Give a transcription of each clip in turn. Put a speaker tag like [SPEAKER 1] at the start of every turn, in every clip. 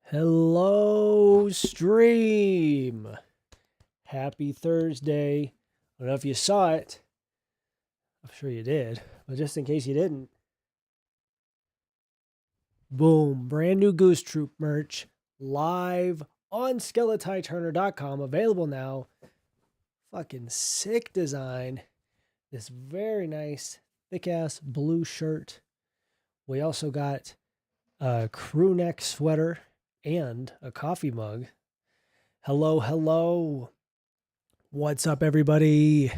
[SPEAKER 1] Hello, stream. Happy Thursday. I don't know if you saw it. I'm sure you did, but just in case you didn't. Boom, brand new Goose Troop merch live on SkeletiTurner.com, available now. Fucking sick design. This very nice thick ass blue shirt. We also got a crew neck sweater and a coffee mug. Hello, hello. What's up, everybody?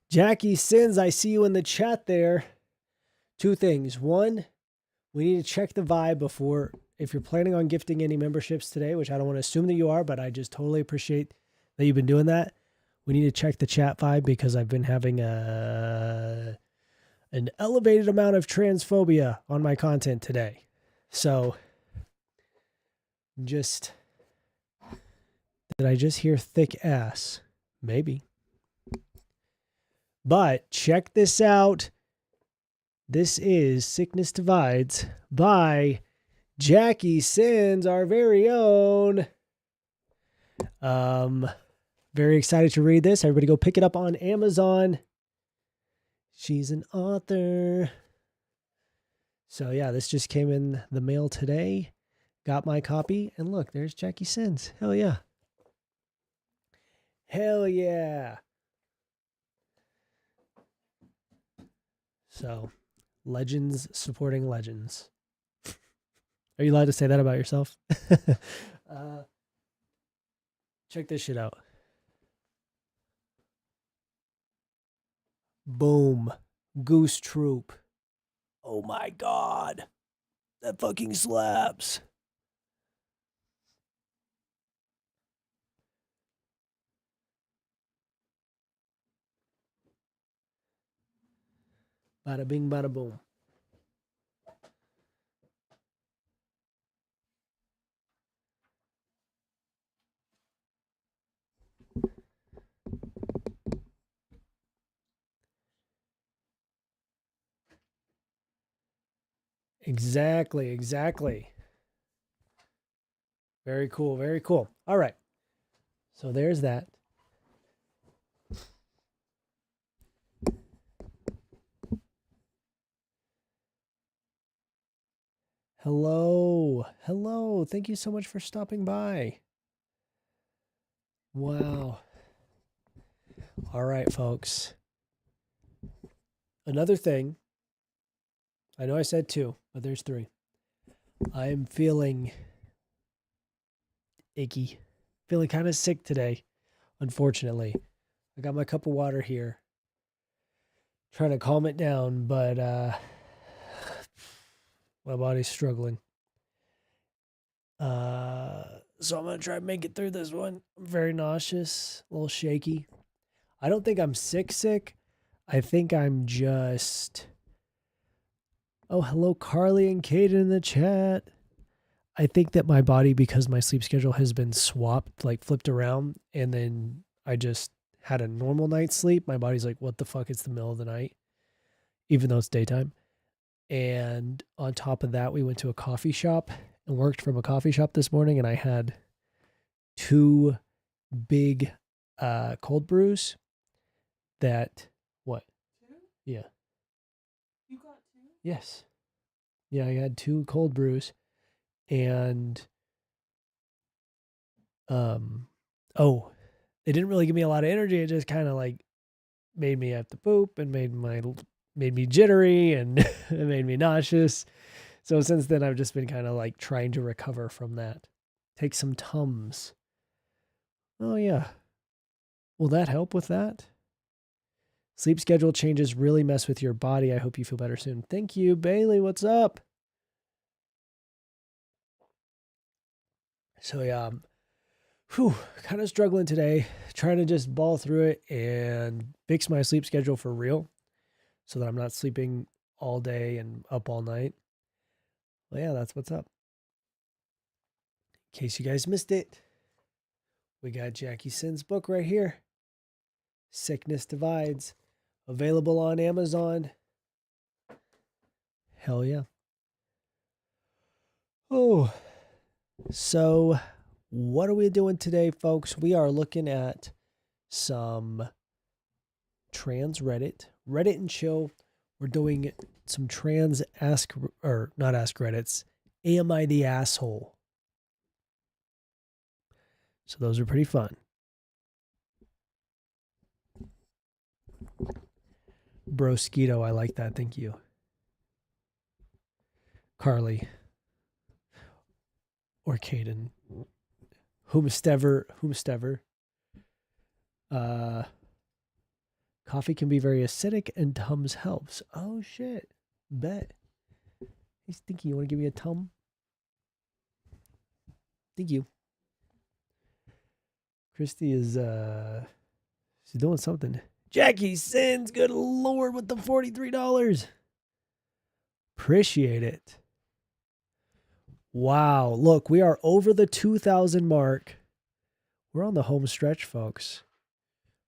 [SPEAKER 1] Jackie Sins, I see you in the chat there. Two things. One, we need to check the vibe before, if you're planning on gifting any memberships today, which I don't want to assume that you are, but I just totally appreciate that you've been doing that. We need to check the chat vibe because I've been having an elevated amount of transphobia on my content today. So, did I just hear thick ass? Maybe. But check this out. This is Sickness Divides by Jackie Sins, our very own. Very excited to read this. Everybody go pick it up on Amazon. She's an author. So yeah, this just came in the mail today. Got my copy, and look, there's Jackie Sins. Hell yeah. Hell yeah. So, legends supporting legends. Are you allowed to say that about yourself? Check this shit out. Boom. Goose Troop. Oh my god. That fucking slaps. Bada bing, bada boom. Exactly. Very cool. All right. So there's that. Hello. Thank you so much for stopping by. Wow. All right, folks. Another thing. I know I said 2, but there's 3. I am feeling icky. Feeling kind of sick today, unfortunately. I got my cup of water here. Trying to calm it down, but my body's struggling. So I'm going to try and make it through this one. I'm very nauseous, a little shaky. I don't think I'm sick. I think I'm just... Oh, hello, Carly and Kate in the chat. I think that my body, because my sleep schedule has been swapped, like flipped around, and then I just had a normal night's sleep. My body's like, what the fuck? It's the middle of the night, even though it's daytime. And on top of that, we went to a coffee shop and worked from a coffee shop this morning, and I had 2 big cold brews that... What? 2? Yeah. You got 2? Yes. Yeah, I had 2 cold brews, and they didn't really give me a lot of energy. It just kind of like made me have to poop and made me jittery and it made me nauseous. So since then, I've just been kind of like trying to recover from that. Take some Tums. Oh yeah. Will that help with that? Sleep schedule changes really mess with your body. I hope you feel better soon. Thank you, Bailey. What's up? So yeah, kind of struggling today. Trying to just ball through it and fix my sleep schedule for real, so that I'm not sleeping all day and up all night. Well, yeah, that's what's up. In case you guys missed it, we got Jackie Sin's book right here, Sickness Divides, available on Amazon. Hell yeah. Oh, so what are we doing today, folks? We are looking at some trans Reddit and chill. We're doing some trans not ask Reddits. Am I the asshole? So those are pretty fun. Brosquito, I like that. Thank you. Carly. Or Caden. Whomstever. Coffee can be very acidic and Tums helps. Oh shit. Bet. Hey Stinky, you want to give me a Tum? Thank you. Christy is she's doing something. Jackie Sins, good lord, with the $43. Appreciate it. Wow, look, we are over the 2,000 mark. We're on the home stretch, folks.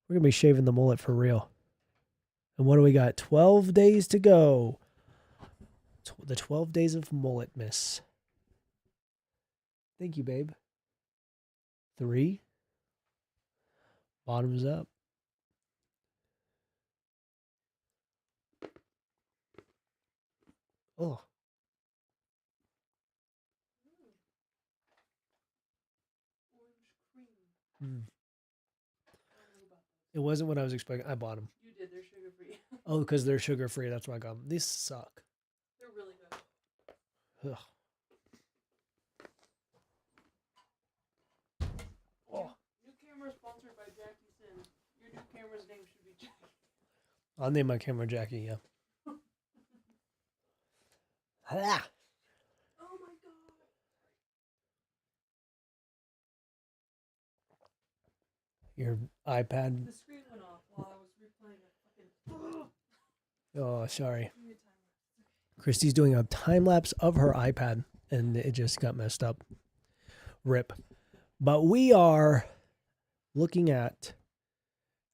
[SPEAKER 1] We're going to be shaving the mullet for real. And what do we got? 12 days to go. The 12 days of mullet miss. Thank you, babe. 3. Bottoms up. Oh. Mm. It wasn't what I was expecting. I bought them. You did. They're sugar free. Oh, because they're sugar free. That's why I got them. These suck.
[SPEAKER 2] They're really good.
[SPEAKER 1] Ugh. Oh.
[SPEAKER 2] New camera sponsored by Jackie Sin. Your new camera's name should be Jackie.
[SPEAKER 1] I'll name my camera Jackie, yeah. Ah.
[SPEAKER 2] Oh my god.
[SPEAKER 1] Your iPad.
[SPEAKER 2] The screen went off while I was replaying it.
[SPEAKER 1] Oh, sorry. Christy's doing a time lapse of her iPad and it just got messed up. Rip. But we are looking at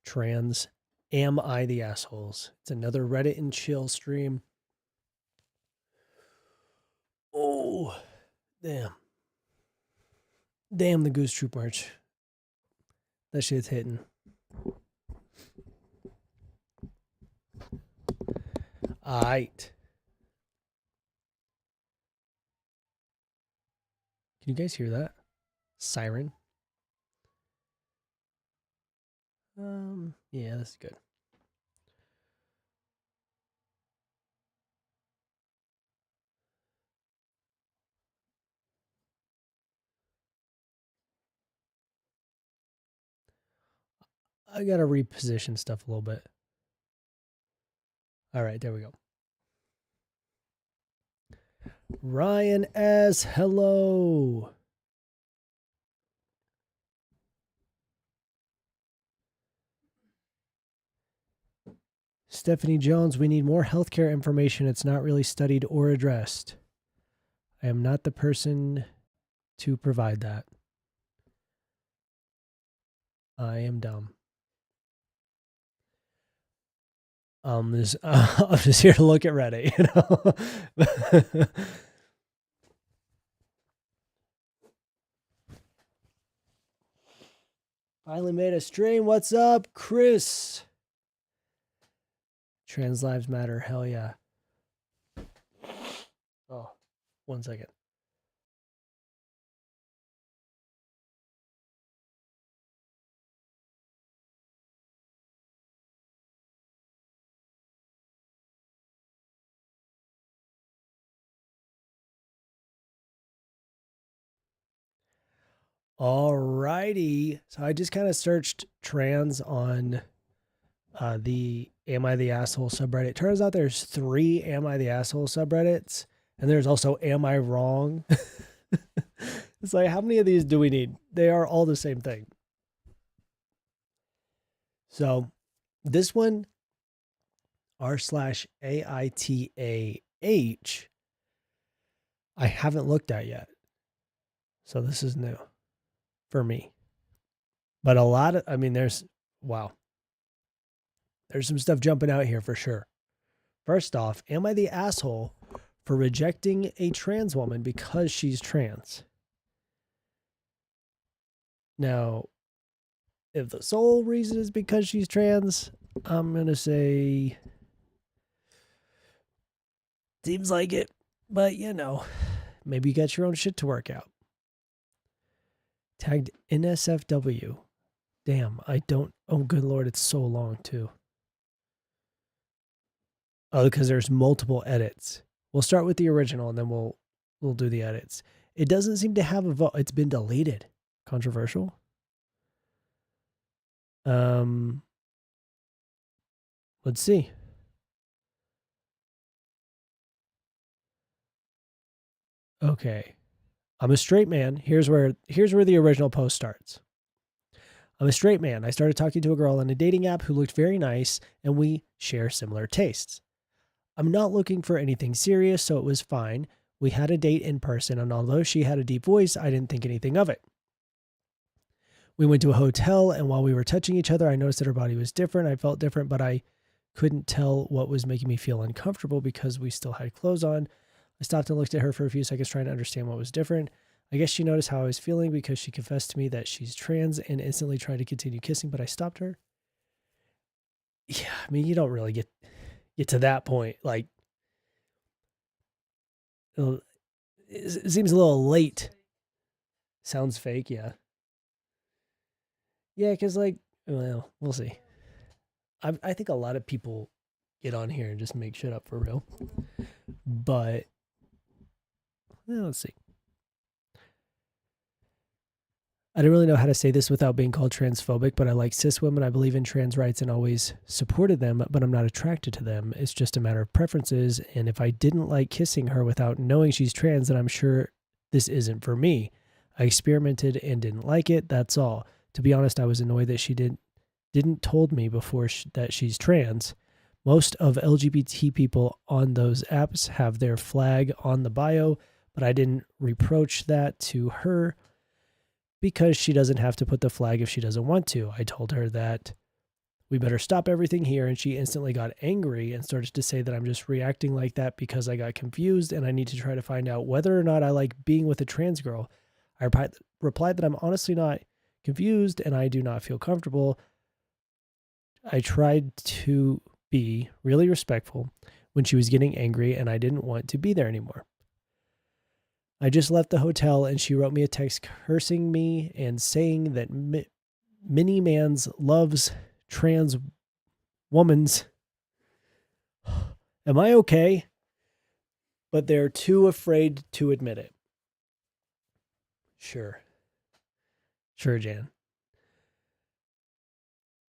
[SPEAKER 1] trans Am I the Assholes? It's another Reddit and chill stream. Oh, damn. Damn the Goose Troop merch. That shit's hitting. Alright. Can you guys hear that? Siren? Yeah, this is good. I gotta reposition stuff a little bit. All right, there we go. Ryan S. Hello. Stephanie Jones, we need more healthcare information. It's not really studied or addressed. I am not the person to provide that. I am dumb. I'm just here to look at Reddit, you know. Finally made a stream. What's up, Chris? Trans lives matter. Hell yeah. Oh, 1 second. Alrighty. So I just kind of searched trans on the Am I the Asshole subreddit. Turns out there's 3 Am I the Asshole subreddits. And there's also Am I Wrong? It's like, how many of these do we need? They are all the same thing. So this one, r/AITAH, I haven't looked at yet. So this is new for me. But a lot of, I mean, wow. There's some stuff jumping out here for sure. First off, am I the asshole for rejecting a trans woman because she's trans? Now, if the sole reason is because she's trans, I'm going to say seems like it. But, you know, maybe you got your own shit to work out. Tagged NSFW. Damn, I don't. Oh, good Lord, it's so long too. Oh, because there's multiple edits. We'll start with the original and then we'll do the edits. It doesn't seem to have a vote. It's been deleted. Controversial. Let's see. Okay. I'm a straight man. Here's where the original post starts. I'm a straight man. I started talking to a girl on a dating app who looked very nice, and we share similar tastes. I'm not looking for anything serious, so it was fine. We had a date in person, and although she had a deep voice, I didn't think anything of it. We went to a hotel, and while we were touching each other, I noticed that her body was different. I felt different, but I couldn't tell what was making me feel uncomfortable because we still had clothes on. I stopped and looked at her for a few seconds trying to understand what was different. I guess she noticed how I was feeling because she confessed to me that she's trans and instantly tried to continue kissing, but I stopped her. Yeah, I mean, you don't really get to that point. Like, it seems a little late. Sounds fake, yeah. Yeah, because, like, well, we'll see. I think a lot of people get on here and just make shit up for real. But let's see. I don't really know how to say this without being called transphobic, but I like cis women. I believe in trans rights and always supported them, but I'm not attracted to them. It's just a matter of preferences. And if I didn't like kissing her without knowing she's trans, then I'm sure this isn't for me. I experimented and didn't like it. That's all. To be honest, I was annoyed that she didn't told me before that she's trans. Most of LGBT people on those apps have their flag on the bio, but I didn't reproach that to her because she doesn't have to put the flag if she doesn't want to. I told her that we better stop everything here, and she instantly got angry and started to say that I'm just reacting like that because I got confused and I need to try to find out whether or not I like being with a trans girl. I replied that I'm honestly not confused and I do not feel comfortable. I tried to be really respectful when she was getting angry and I didn't want to be there anymore. I just left the hotel and she wrote me a text cursing me and saying that mini mans loves trans womans. Am I okay? But they're too afraid to admit it. Sure, Jan.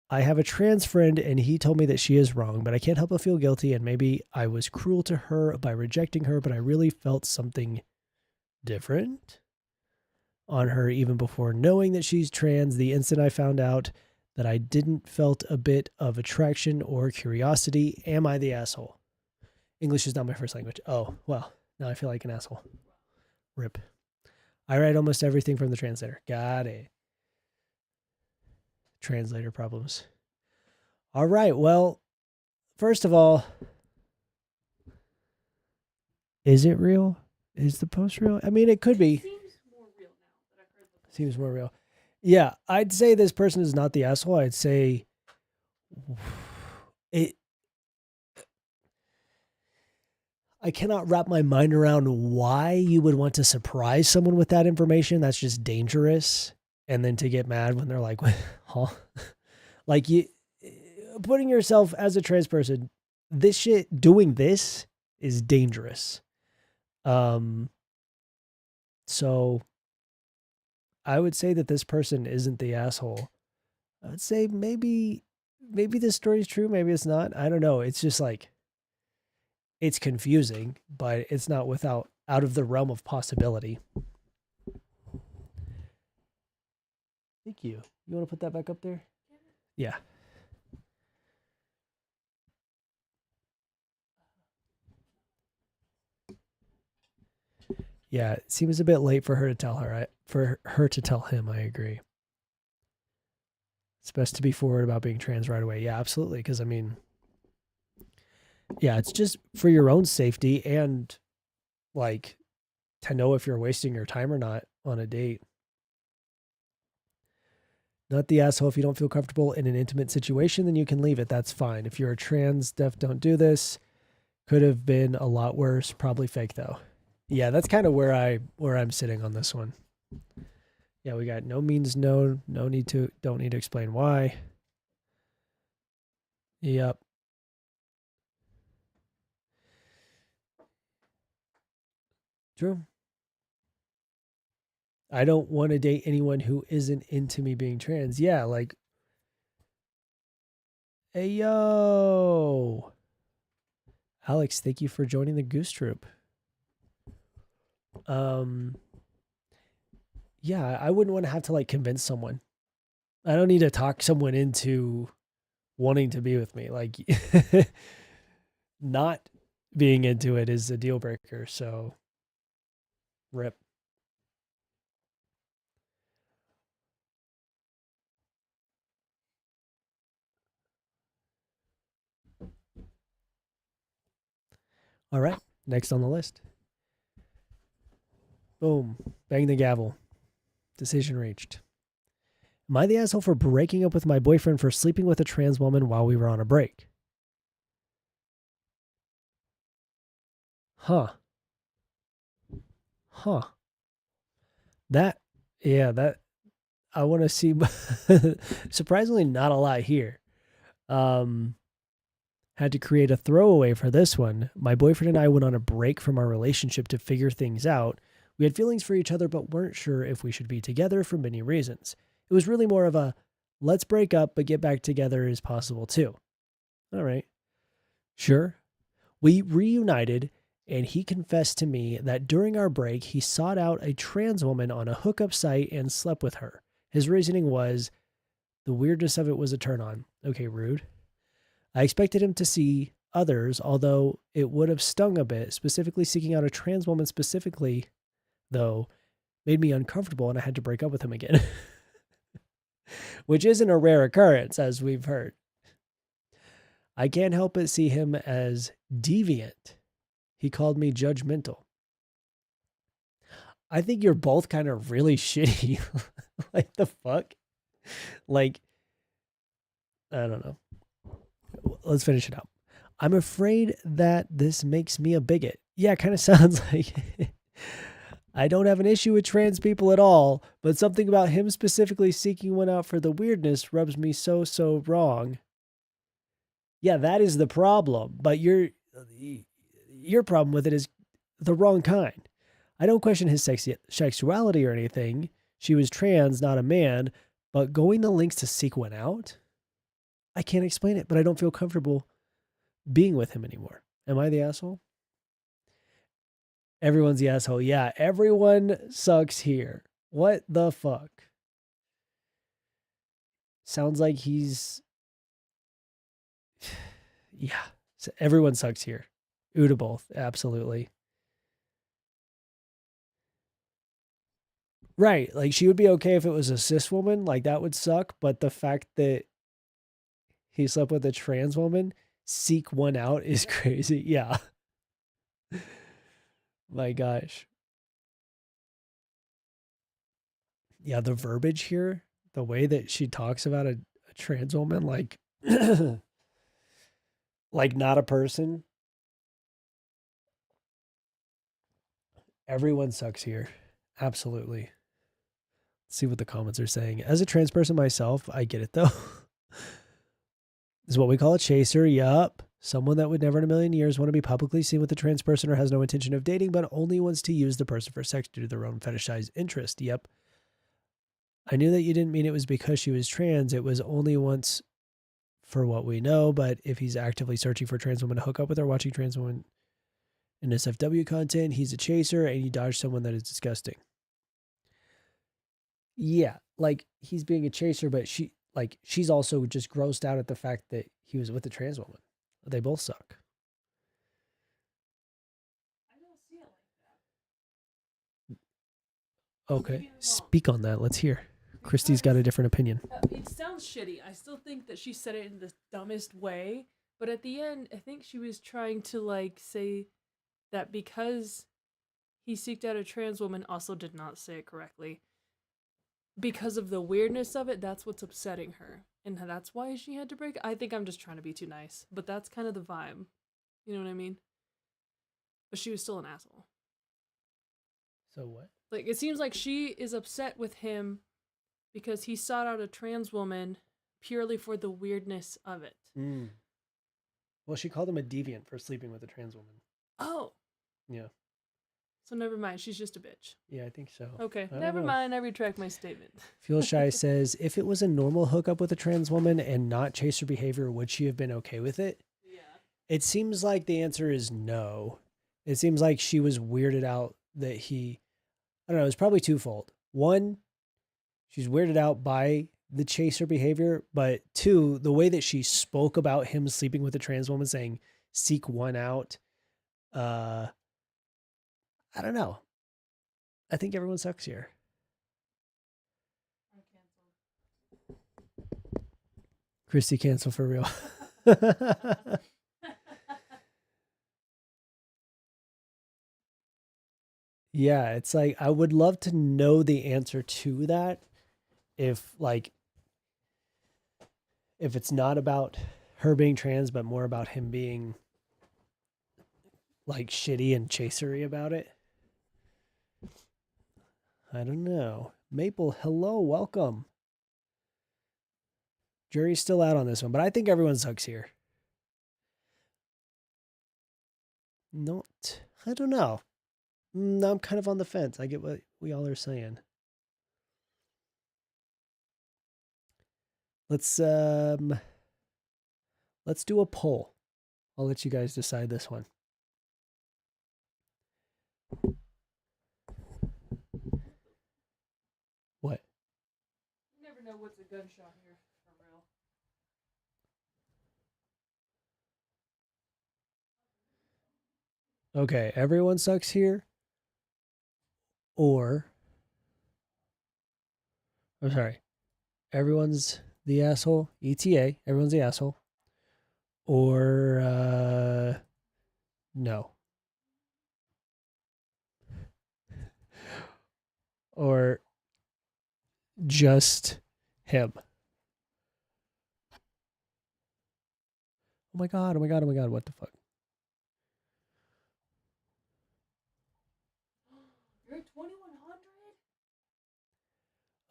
[SPEAKER 1] I have a trans friend and he told me that she is wrong, but I can't help but feel guilty and maybe I was cruel to her by rejecting her, but I really felt something different on her even before knowing that she's trans. The instant I found out that I didn't felt a bit of attraction or curiosity. Am I the asshole? English is not my first language. Oh, well, now I feel like an asshole. Rip. I write almost everything from the translator. Got it. Translator problems. All right. Well, first of all, is it real? Is the post real? I mean, it could be.
[SPEAKER 2] Seems more real now that I've heard the
[SPEAKER 1] Seems more real. Yeah, I'd say this person is not the asshole. I'd say it. I cannot wrap my mind around why you would want to surprise someone with that information. That's just dangerous. And then to get mad when they're like, huh? Like you putting yourself as a trans person, this shit, doing this is dangerous. So I would say that this person isn't the asshole. I would say maybe this story is true. Maybe it's not. I don't know. It's just like, it's confusing, but it's not out of the realm of possibility. Thank you. You want to put that back up there? Yeah. Yeah, it seems a bit late for her to tell her. For her to tell him, I agree. It's best to be forward about being trans right away. Yeah, absolutely. Because I mean, yeah, it's just for your own safety and like to know if you're wasting your time or not on a date. Not the asshole. If you don't feel comfortable in an intimate situation, then you can leave it. That's fine. If you're a trans, don't do this. Could have been a lot worse. Probably fake though. Yeah, that's kind of where I'm sitting on this one. Yeah, we got no means no, don't need to explain why. Yep. True. I don't want to date anyone who isn't into me being trans. Yeah, like, hey, yo. Alex, thank you for joining the Goose Troop. Yeah, I wouldn't want to have to like convince someone. I don't need to talk someone into wanting to be with me. Like, not being into it is a deal breaker. So, rip. All right, next on the list. Boom, bang the gavel. Decision reached. Am I the asshole for breaking up with my boyfriend for sleeping with a trans woman while we were on a break? Huh. That, I want to see, surprisingly not a lot here. Had to create a throwaway for this one. My boyfriend and I went on a break from our relationship to figure things out. We had feelings for each other, but weren't sure if we should be together for many reasons. It was really more of a let's break up, but get back together is possible too. All right. Sure. We reunited, and he confessed to me that during our break, he sought out a trans woman on a hookup site and slept with her. His reasoning was the weirdness of it was a turn on. Okay, rude. I expected him to see others, although it would have stung a bit. Specifically seeking out a trans woman specifically, though, made me uncomfortable and I had to break up with him again. Which isn't a rare occurrence, as we've heard. I can't help but see him as deviant. He called me judgmental. I think you're both kind of really shitty. Like, the fuck? Like, I don't know. Let's finish it up. I'm afraid that this makes me a bigot. Yeah, it kind of sounds like I don't have an issue with trans people at all, but something about him specifically seeking one out for the weirdness rubs me so wrong. Yeah, that is the problem, but your problem with it is the wrong kind. I don't question his sexuality or anything. She was trans, not a man, but going the lengths to seek one out? I can't explain it, but I don't feel comfortable being with him anymore. Am I the asshole? Everyone's the asshole. Yeah, everyone sucks here. What the fuck? Sounds like he's... Yeah, everyone sucks here. Uda both, absolutely. Right, like she would be okay if it was a cis woman, like that would suck, but the fact that he slept with a trans woman, seek one out is crazy. Yeah. My gosh. Yeah, the verbiage here, the way that she talks about a trans woman, like, like not a person. Everyone sucks here. Absolutely. Let's see what the comments are saying. As a trans person myself, I get it though. This is what we call a chaser. Yup. Someone that would never in a million years want to be publicly seen with a trans person or has no intention of dating, but only wants to use the person for sex due to their own fetishized interest. Yep. I knew that you didn't mean it was because she was trans. It was only once for what we know, but if he's actively searching for trans women to hook up with or watching trans women in SFW content, he's a chaser and he dodged someone that is disgusting. Yeah, like he's being a chaser, but she's also just grossed out at the fact that he was with a trans woman. They both suck.
[SPEAKER 2] I don't see it like that.
[SPEAKER 1] Okay, speak on that. Let's hear. Christie's got a different opinion.
[SPEAKER 2] It sounds shitty. I still think that she said it in the dumbest way, but at the end, I think she was trying to like say that because he seeked out a trans woman, also did not say it correctly. Because of the weirdness of it, that's what's upsetting her. And that's why she had to break. I think I'm just trying to be too nice, but that's kind of the vibe. You know what I mean? But she was still an asshole.
[SPEAKER 1] So what?
[SPEAKER 2] Like, it seems like she is upset with him because he sought out a trans woman purely for the weirdness of it.
[SPEAKER 1] Mm. Well, she called him a deviant for sleeping with a trans woman.
[SPEAKER 2] Oh.
[SPEAKER 1] Yeah.
[SPEAKER 2] So never mind. She's just a bitch.
[SPEAKER 1] Yeah, I think so.
[SPEAKER 2] Okay. Never mind. I retract my statement.
[SPEAKER 1] Feel Shy says, if it was a normal hookup with a trans woman and not chaser behavior, would she have been okay with it?
[SPEAKER 2] Yeah.
[SPEAKER 1] It seems like the answer is no. It seems like she was weirded out that he, I don't know, it's probably twofold. One, she's weirded out by the chaser behavior, but two, the way that she spoke about him sleeping with a trans woman, saying, seek one out. I don't know. I think everyone sucks here.
[SPEAKER 2] I'm canceled.
[SPEAKER 1] Christy, cancel for real. Yeah, it's like I would love to know the answer to that. If it's not about her being trans, but more about him being like shitty and chasery about it. I don't know. Maple, hello, welcome. Jury's still out on this one, but I think everyone sucks here. Not, I don't know. I'm kind of on the fence. I get what we all are saying. Let's do a poll. I'll let you guys decide this one. What?
[SPEAKER 2] You never know what's a gunshot here, for real.
[SPEAKER 1] Okay, everyone sucks here. Or, I'm sorry, everyone's the asshole. ETA, everyone's the asshole. Or, no. Or just him. Oh my god, oh my god, oh my god, what the fuck?
[SPEAKER 2] You're at 2100?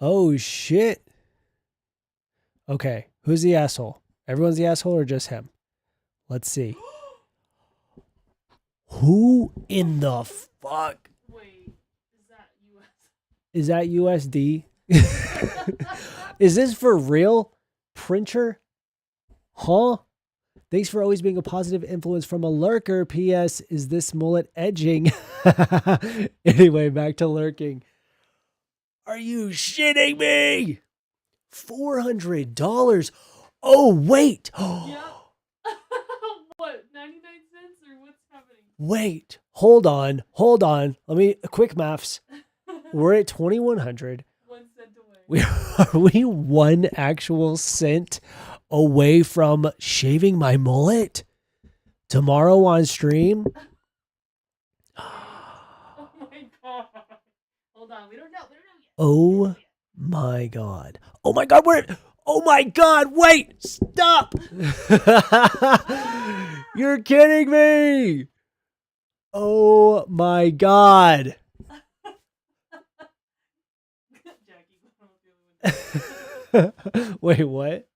[SPEAKER 1] Oh shit. Okay, who's the asshole? Everyone's the asshole or just him? Let's see. Who in the fuck?
[SPEAKER 2] Wait, is that US?
[SPEAKER 1] Is that USD? Is this for real? Printer? Huh? Thanks for always being a positive influence from a lurker. P.S. Is this mullet edging? Anyway, back to lurking. Are you shitting me? $400. Oh, wait.
[SPEAKER 2] Yep. What, 99 cents or what's happening?
[SPEAKER 1] Wait. Hold on. Let me, quick maths. We're at 2100.
[SPEAKER 2] 1 cent away.
[SPEAKER 1] Are we 1 actual cent away from shaving my mullet tomorrow on stream?
[SPEAKER 2] Oh my god. Hold on, we don't know yet.
[SPEAKER 1] Oh my god. Oh my god, oh my god, wait, stop. You're kidding me. Oh my god.
[SPEAKER 2] Jackie, I'm not the only one.
[SPEAKER 1] Wait, what?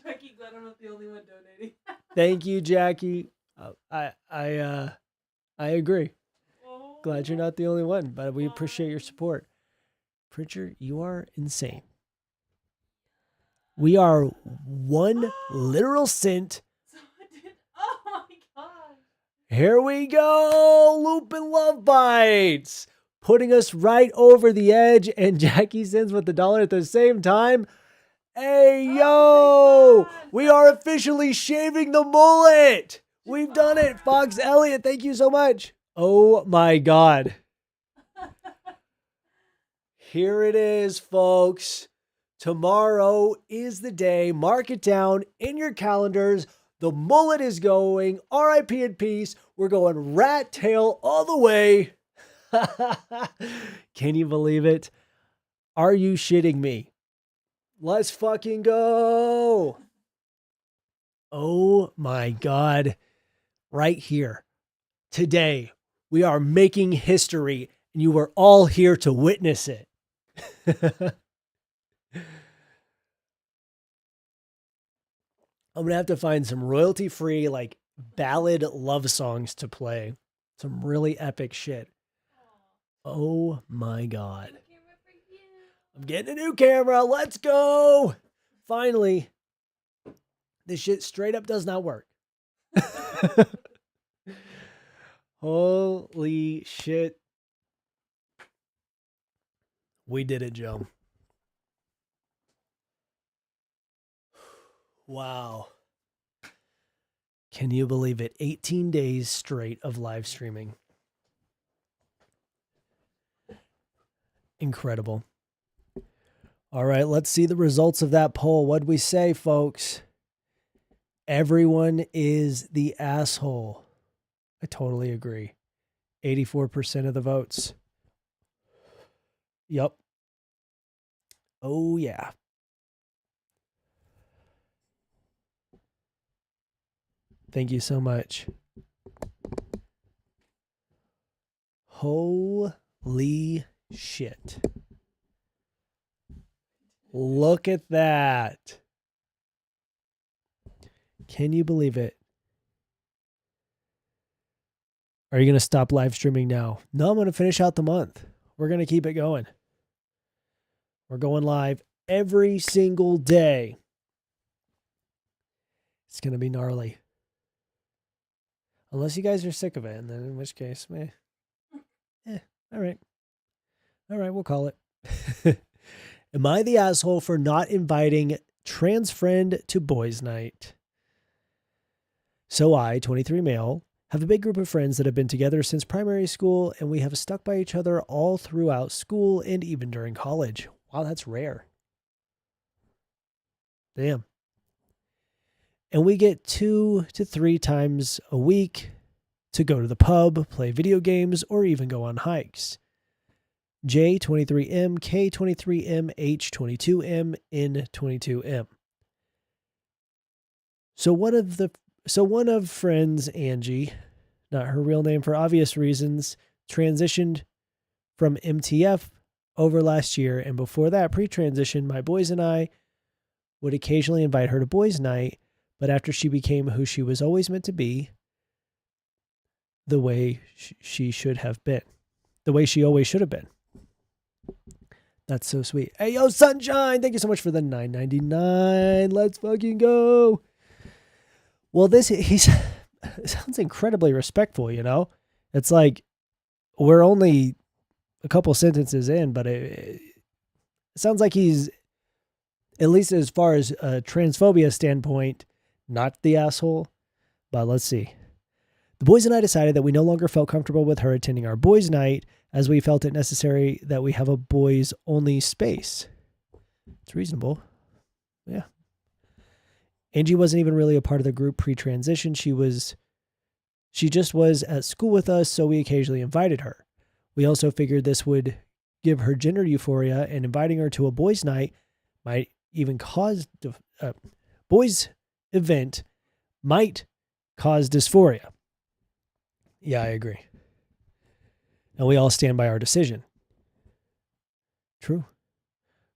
[SPEAKER 2] Jackie, glad I'm not the only one donating.
[SPEAKER 1] Thank you, Jackie. I agree.
[SPEAKER 2] Oh,
[SPEAKER 1] Glad you're not the only one, but we appreciate your support. Pritchard, you are insane. We are 1 literal cent.
[SPEAKER 2] Oh my god.
[SPEAKER 1] Here we go. Looping love bites. Putting us right over the edge. And Jackie sends with the dollar at the same time. Hey, yo. We are officially shaving the mullet. We've done it. Fox Elliott, thank you so much. Oh my god. Here it is, folks. Tomorrow is the day. Mark it down in your calendars. The mullet is going. RIP in peace. We're going rat tail all the way. Can you believe it? Are you shitting me? Let's fucking go. Oh my god. Right here. Today, we are making history, and you were all here to witness it. I'm gonna have to find some royalty-free, like, ballad love songs to play. Some really epic shit. Oh my god. I'm getting a new camera. Let's go. Finally. This shit straight up does not work. Holy shit. We did it, Joe. Wow. Can you believe it? 18 days straight of live streaming. Incredible. All right, let's see the results of that poll. What'd we say, folks? Everyone is the asshole. I totally agree. 84% of the votes. Yup. Oh, yeah. Thank you so much. Holy shit. Look at that. Can you believe it? Are you going to stop live streaming now? No, I'm going to finish out the month. We're going to keep it going. We're going live every single day. It's going to be gnarly. Unless you guys are sick of it, and then in which case, all right. All right, we'll call it. Am I the asshole for not inviting trans friend to boys' night? So I, 23 male, have a big group of friends that have been together since primary school, and we have stuck by each other all throughout school and even during college. Wow, that's rare. Damn. And we get 2 to 3 times a week to go to the pub, play video games, or even go on hikes. J23M, K23M, H22M, N22M. So one of friends, Angie, not her real name for obvious reasons, transitioned from MTF over last year, and before that, pre-transition, my boys and I would occasionally invite her to boys' night, but after she became who she was always meant to be, the way she should have been, the way she always should have been. That's so sweet. Hey, yo, Sunshine, thank you so much for the $9.99. Let's fucking go. Well, he sounds incredibly respectful, you know? It's like we're only a couple sentences in, but it sounds like he's, at least as far as a transphobia standpoint, not the asshole. But let's see. The boys and I decided that we no longer felt comfortable with her attending our boys' night, as we felt it necessary that we have a boys-only space. It's reasonable. Yeah. Angie wasn't even really a part of the group pre-transition. She just was at school with us, so we occasionally invited her. We also figured this would give her gender euphoria, and inviting her to a boys' night might even cause boys' event might cause dysphoria. Yeah, I agree. And we all stand by our decision. True.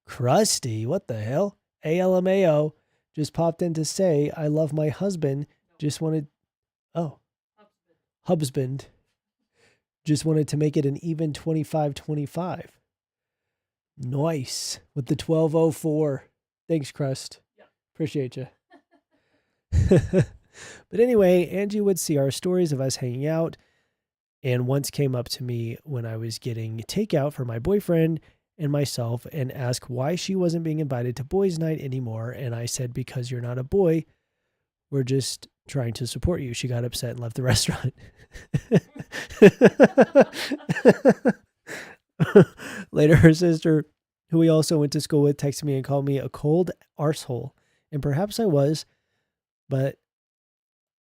[SPEAKER 1] Crusty, what the hell? ALMAO just popped in to say, I love my husband. Just wanted, husband. Just wanted to make it an even 25-25. Nice. With the 1204. Thanks, Crust. Yeah. Appreciate you. But anyway, Angie would see our stories of us hanging out, and once came up to me when I was getting takeout for my boyfriend and myself and asked why she wasn't being invited to boys' night anymore. And I said, because you're not a boy, we're just trying to support you. She got upset and left the restaurant. Later, her sister, who we also went to school with, texted me and called me a cold arsehole. And perhaps I was, but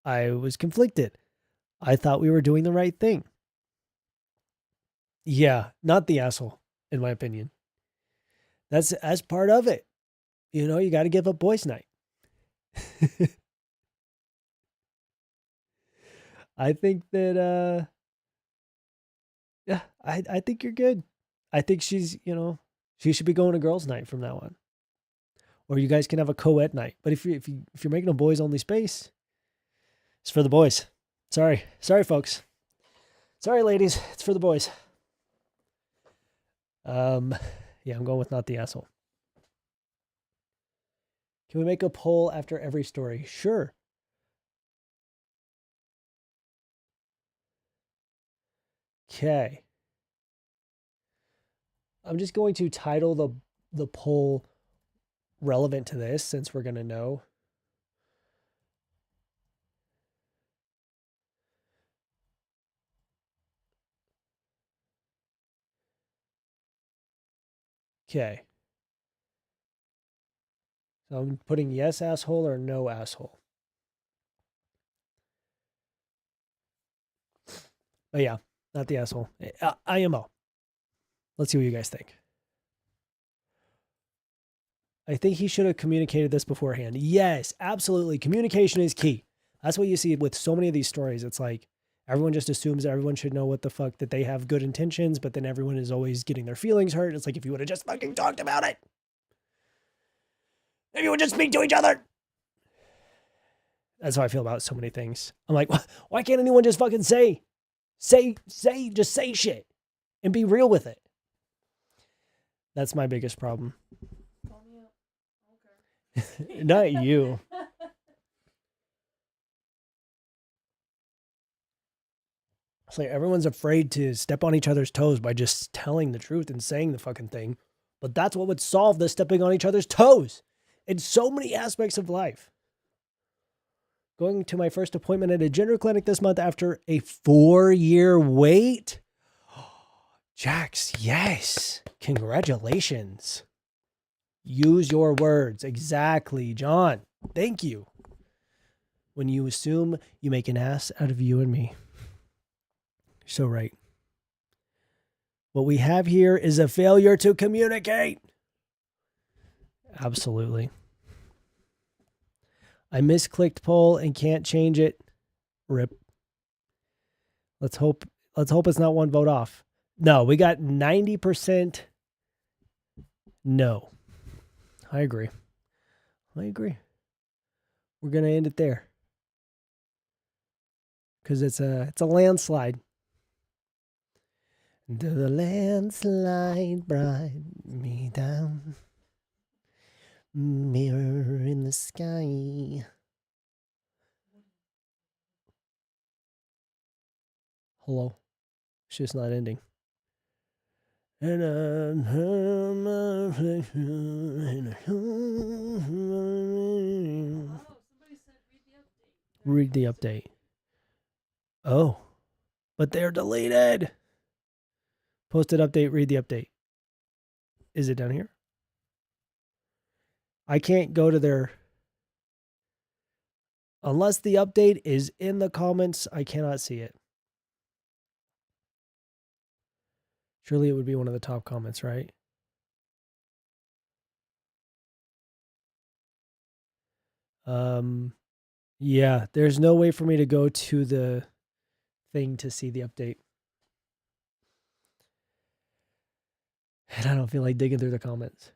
[SPEAKER 1] I was conflicted. I thought we were doing the right thing. Yeah, not the asshole, in my opinion. That's part of it. You know, you got to give up boys' night. I think that, yeah, I think you're good. I think she's, she should be going to girls' night from now on. Or you guys can have a co-ed night. But if you're making a boys' only space, it's for the boys. Sorry, folks. Sorry, ladies. It's for the boys. Yeah, I'm going with not the asshole. Can we make a poll after every story? Sure. Okay. I'm just going to title the poll relevant to this, since we're going to know. Okay. So I'm putting yes asshole or no asshole. But yeah, not the asshole. IMO. Let's see what you guys think. I think he should have communicated this beforehand. Yes, absolutely. Communication is key. That's what you see with so many of these stories. It's like everyone just assumes everyone should know what the fuck, that they have good intentions, but then everyone is always getting their feelings hurt. It's like, if you would have just fucking talked about it, maybe you would just speak to each other. That's how I feel about so many things. I'm like, why can't anyone just fucking say? Just say shit and be real with it. That's my biggest problem.
[SPEAKER 2] Call me up. Okay.
[SPEAKER 1] Not you. It's like everyone's afraid to step on each other's toes by just telling the truth and saying the fucking thing. But that's what would solve the stepping on each other's toes in so many aspects of life. Going to my first appointment at a gender clinic this month after a 4-year wait. Jax, yes. Congratulations. Use your words. Exactly, John. Thank you. When you assume, you make an ass out of you and me. You're so right. What we have here is a failure to communicate. Absolutely. I misclicked poll and can't change it. Rip. Let's hope it's not one vote off. No, we got 90% no. I agree. We're going to end it there. Cuz it's a landslide. Do the landslide brought me down. Mirror in the sky. Hello. It's just not ending. And
[SPEAKER 2] Somebody said
[SPEAKER 1] read the update. Oh. But they're deleted. Posted update, read the update. Is it down here? I can't go to their... Unless the update is in the comments, I cannot see it. Surely it would be one of the top comments, right? Yeah, there's no way for me to go to the thing to see the update. And I don't feel like digging through the comments.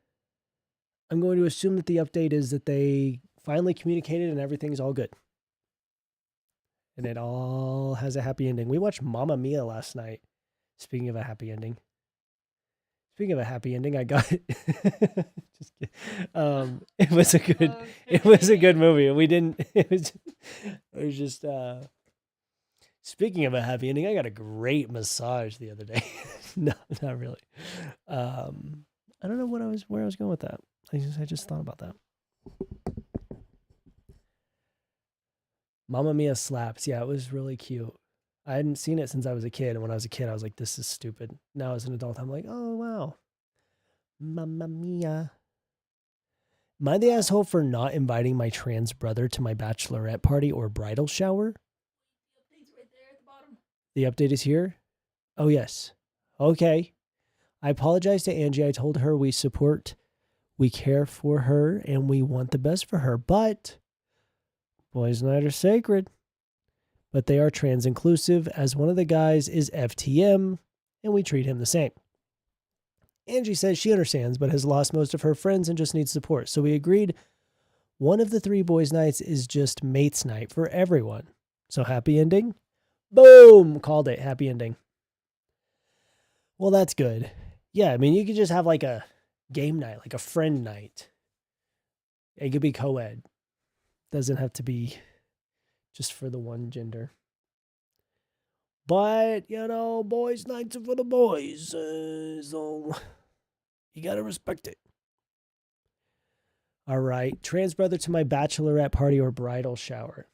[SPEAKER 1] I'm going to assume that the update is that they finally communicated and everything's all good. And it all has a happy ending. We watched Mamma Mia last night. Speaking of a happy ending. I got it. Just kidding. It was a good
[SPEAKER 2] Okay.
[SPEAKER 1] it was a good movie. We didn't it was just speaking of a happy ending, I got a great massage the other day. No, not really. I don't know where I was going with that. I just thought about that. Mamma Mia slaps. Yeah, it was really cute. I hadn't seen it since I was a kid, and when I was a kid, I was like, "This is stupid." Now, as an adult, I'm like, "Oh wow, Mamma Mia." Am I the asshole for not inviting my trans brother to my bachelorette party or bridal shower?
[SPEAKER 2] The update's right there at the bottom.
[SPEAKER 1] The update is here? Oh, yes. Okay. I apologize to Angie. I told her we support, we care for her, and we want the best for her. But boys' night are sacred. But they are trans inclusive, as one of the guys is FTM, and we treat him the same. Angie says she understands, but has lost most of her friends and just needs support. So we agreed one of the 3 boys' nights is just mates' night for everyone. So happy ending? Boom! Called it. Happy ending. Well, that's good. Yeah, I mean, you could just have like a game night, like a friend night. It could be co-ed. Doesn't have to be just for the one gender. But, boys' nights are for the boys. So you got to respect it. All right. Trans brother to my bachelorette party or bridal shower.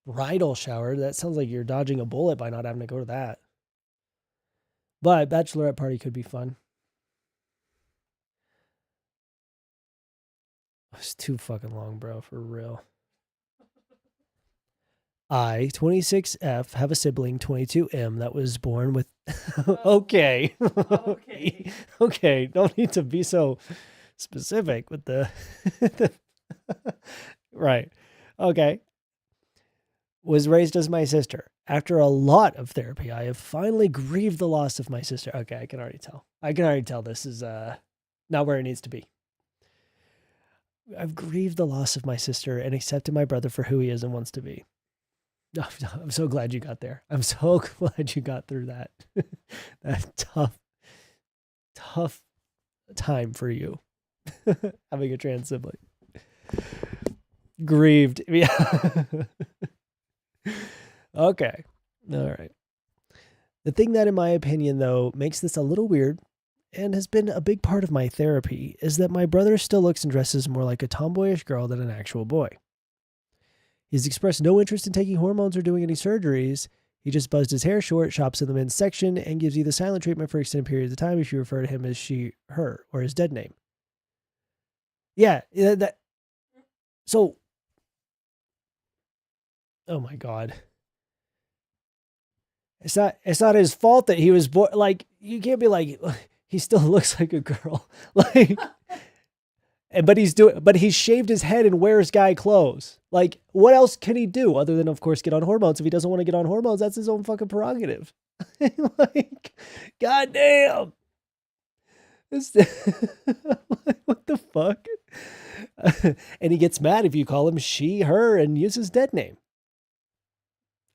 [SPEAKER 1] Bridal shower? That sounds like you're dodging a bullet by not having to go to that. But bachelorette party could be fun. It's too fucking long, bro, for real. I, 26F, have a sibling, 22M, that was born with... Okay.
[SPEAKER 2] Okay.
[SPEAKER 1] Okay, don't need to be so specific with the... Right. Okay. Was raised as my sister. After a lot of therapy, I have finally grieved the loss of my sister. Okay, I can already tell this is not where it needs to be. I've grieved the loss of my sister and accepted my brother for who he is and wants to be. I'm so glad you got there. I'm so glad you got through that. That tough time for you. Having a trans sibling. Grieved. Yeah. Okay. All right. The thing that, in my opinion, though, makes this a little weird and has been a big part of my therapy is that my brother still looks and dresses more like a tomboyish girl than an actual boy. He's expressed no interest in taking hormones or doing any surgeries. He just buzzed his hair short, shops in the men's section, and gives you the silent treatment for extended periods of time if you refer to him as she, her, or his dead name. Yeah, so, oh my God. It's not his fault that he was born. Like, you can't be like, he still looks like a girl. Like, but he's shaved his head and wears guy clothes. Like, what else can he do other than, of course, get on hormones? If he doesn't want to get on hormones, that's his own fucking prerogative. Like, goddamn. What the fuck? And he gets mad if you call him she, her, and use his dead name.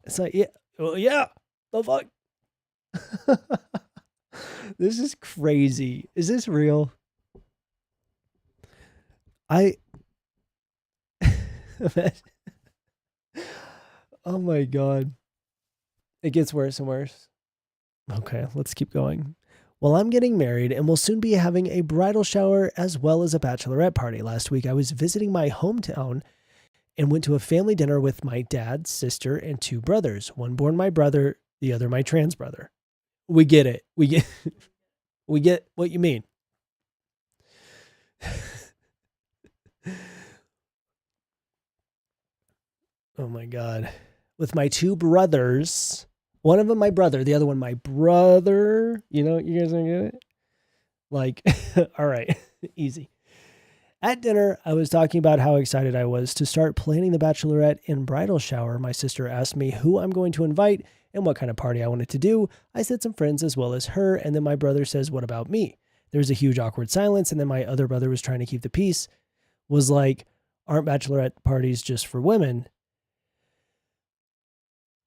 [SPEAKER 1] It's like, yeah, well, yeah, the fuck. This is crazy. Is this real? Oh my God. It gets worse and worse. Okay, let's keep going. Well, I'm getting married and will soon be having a bridal shower as well as a bachelorette party. Last week, I was visiting my hometown and went to a family dinner with my dad, sister, and two brothers. One born my brother, the other my trans brother. We get it. We get what you mean. Oh my God. With my two brothers, one of them my brother, the other one my brother. You know, you guys don't get it? Like, all right, easy. At dinner, I was talking about how excited I was to start planning the bachelorette and bridal shower. My sister asked me who I'm going to invite and what kind of party I wanted to do. I said some friends as well as her, and then my brother says, what about me? There's a huge awkward silence, and then my other brother was trying to keep the peace, was like, aren't bachelorette parties just for women?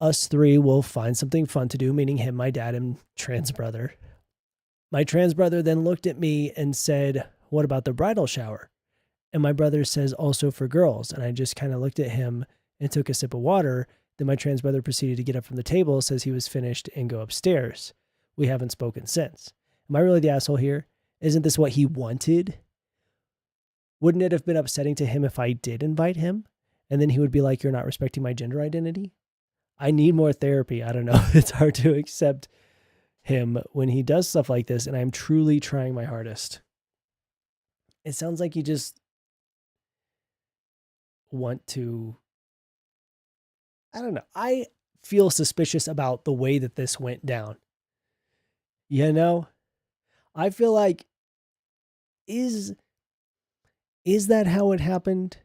[SPEAKER 1] Us three will find something fun to do, meaning him, my dad, and trans brother. My trans brother then looked at me and said, what about the bridal shower? And my brother says, also for girls. And I just kind of looked at him and took a sip of water. Then my trans brother proceeded to get up from the table, says he was finished, and go upstairs. We haven't spoken since. Am I really the asshole here? Isn't this what he wanted? Wouldn't it have been upsetting to him if I did invite him? And then he would be like, you're not respecting my gender identity? I need more therapy. I don't know. It's hard to accept him when he does stuff like this, and I'm truly trying my hardest. It sounds like you just want to, I don't know. I feel suspicious about the way that this went down. You know? I feel like, is that how it happened?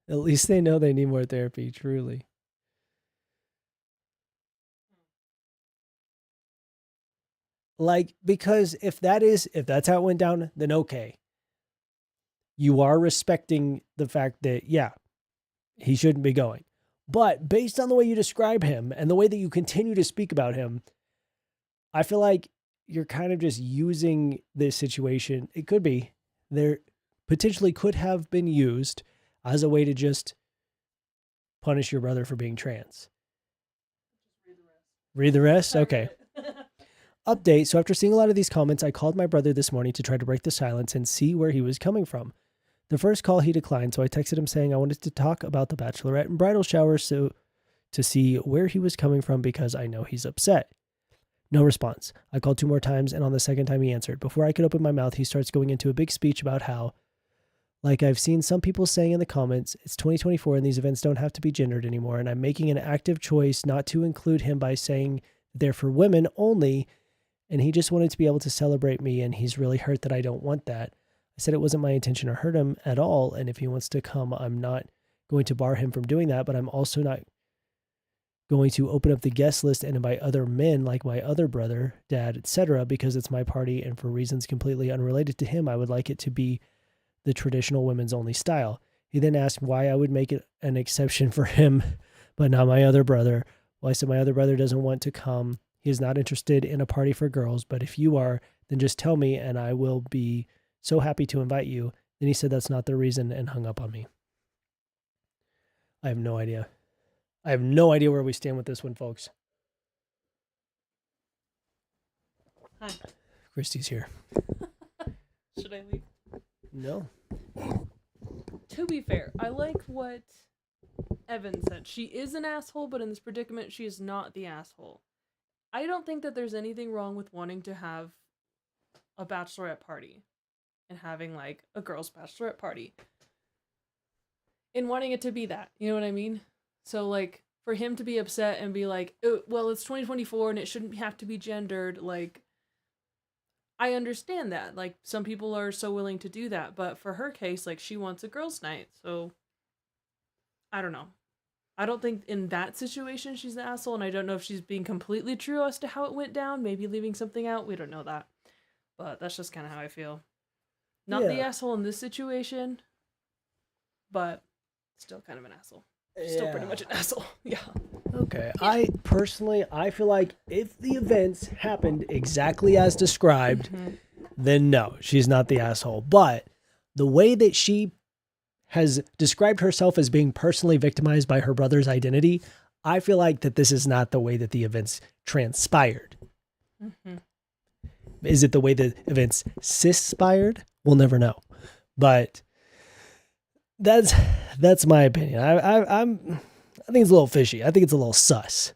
[SPEAKER 1] At least they know they need more therapy, truly. Like, because if that's how it went down, then okay. You are respecting the fact that, yeah, he shouldn't be going. But based on the way you describe him and the way that you continue to speak about him, I feel like you're kind of just using this situation. It could be, there potentially could have been used as a way to just punish your brother for being trans. Read the rest? Okay. Update. So after seeing a lot of these comments, I called my brother this morning to try to break the silence and see where he was coming from. The first call he declined, so I texted him saying I wanted to talk about the bachelorette and bridal shower to see where he was coming from because I know he's upset. No response. I called 2 more times, and on the second time he answered. Before I could open my mouth, he starts going into a big speech about how, like I've seen some people saying in the comments, it's 2024 and these events don't have to be gendered anymore, and I'm making an active choice not to include him by saying they're for women only, and he just wanted to be able to celebrate me, and he's really hurt that I don't want that. I said it wasn't my intention to hurt him at all, and if he wants to come, I'm not going to bar him from doing that, but I'm also not going to open up the guest list and invite other men like my other brother, dad, etc., because it's my party, and for reasons completely unrelated to him, I would like it to be the traditional women's only style. He then asked why I would make it an exception for him, but not my other brother. Well, I said my other brother doesn't want to come. He is not interested in a party for girls, but if you are, then just tell me and I will be so happy to invite you. Then he said that's not the reason and hung up on me. I have no idea. I have no idea where we stand with this one, folks.
[SPEAKER 2] Hi.
[SPEAKER 1] Christy's here.
[SPEAKER 2] Should I leave?
[SPEAKER 1] No.
[SPEAKER 2] To be fair, I like what Evan said. She is an asshole, but in this predicament, she is not the asshole. I don't think that there's anything wrong with wanting to have a bachelorette party and having like a girls' bachelorette party and wanting it to be that. You know what I mean? So like for him to be upset and be like, oh, well, it's 2024 and it shouldn't have to be gendered, like I understand that. Like some people are so willing to do that, but for her case, like she wants a girls' night. So I don't know. I don't think in that situation she's the asshole, and I don't know if she's being completely true as to how it went down, maybe leaving something out. We don't know that. But that's just kind of how I feel. Not the asshole in this situation, but still kind of an asshole. Still pretty much an asshole. Yeah.
[SPEAKER 1] Okay. I feel like if the events happened exactly as described, then no, she's not the asshole. But the way that she has described herself as being personally victimized by her brother's identity, I feel like that this is not the way that the events transpired. Is it the way the events cispired? We'll never know. But that's my opinion. I think it's a little fishy. I think it's a little sus.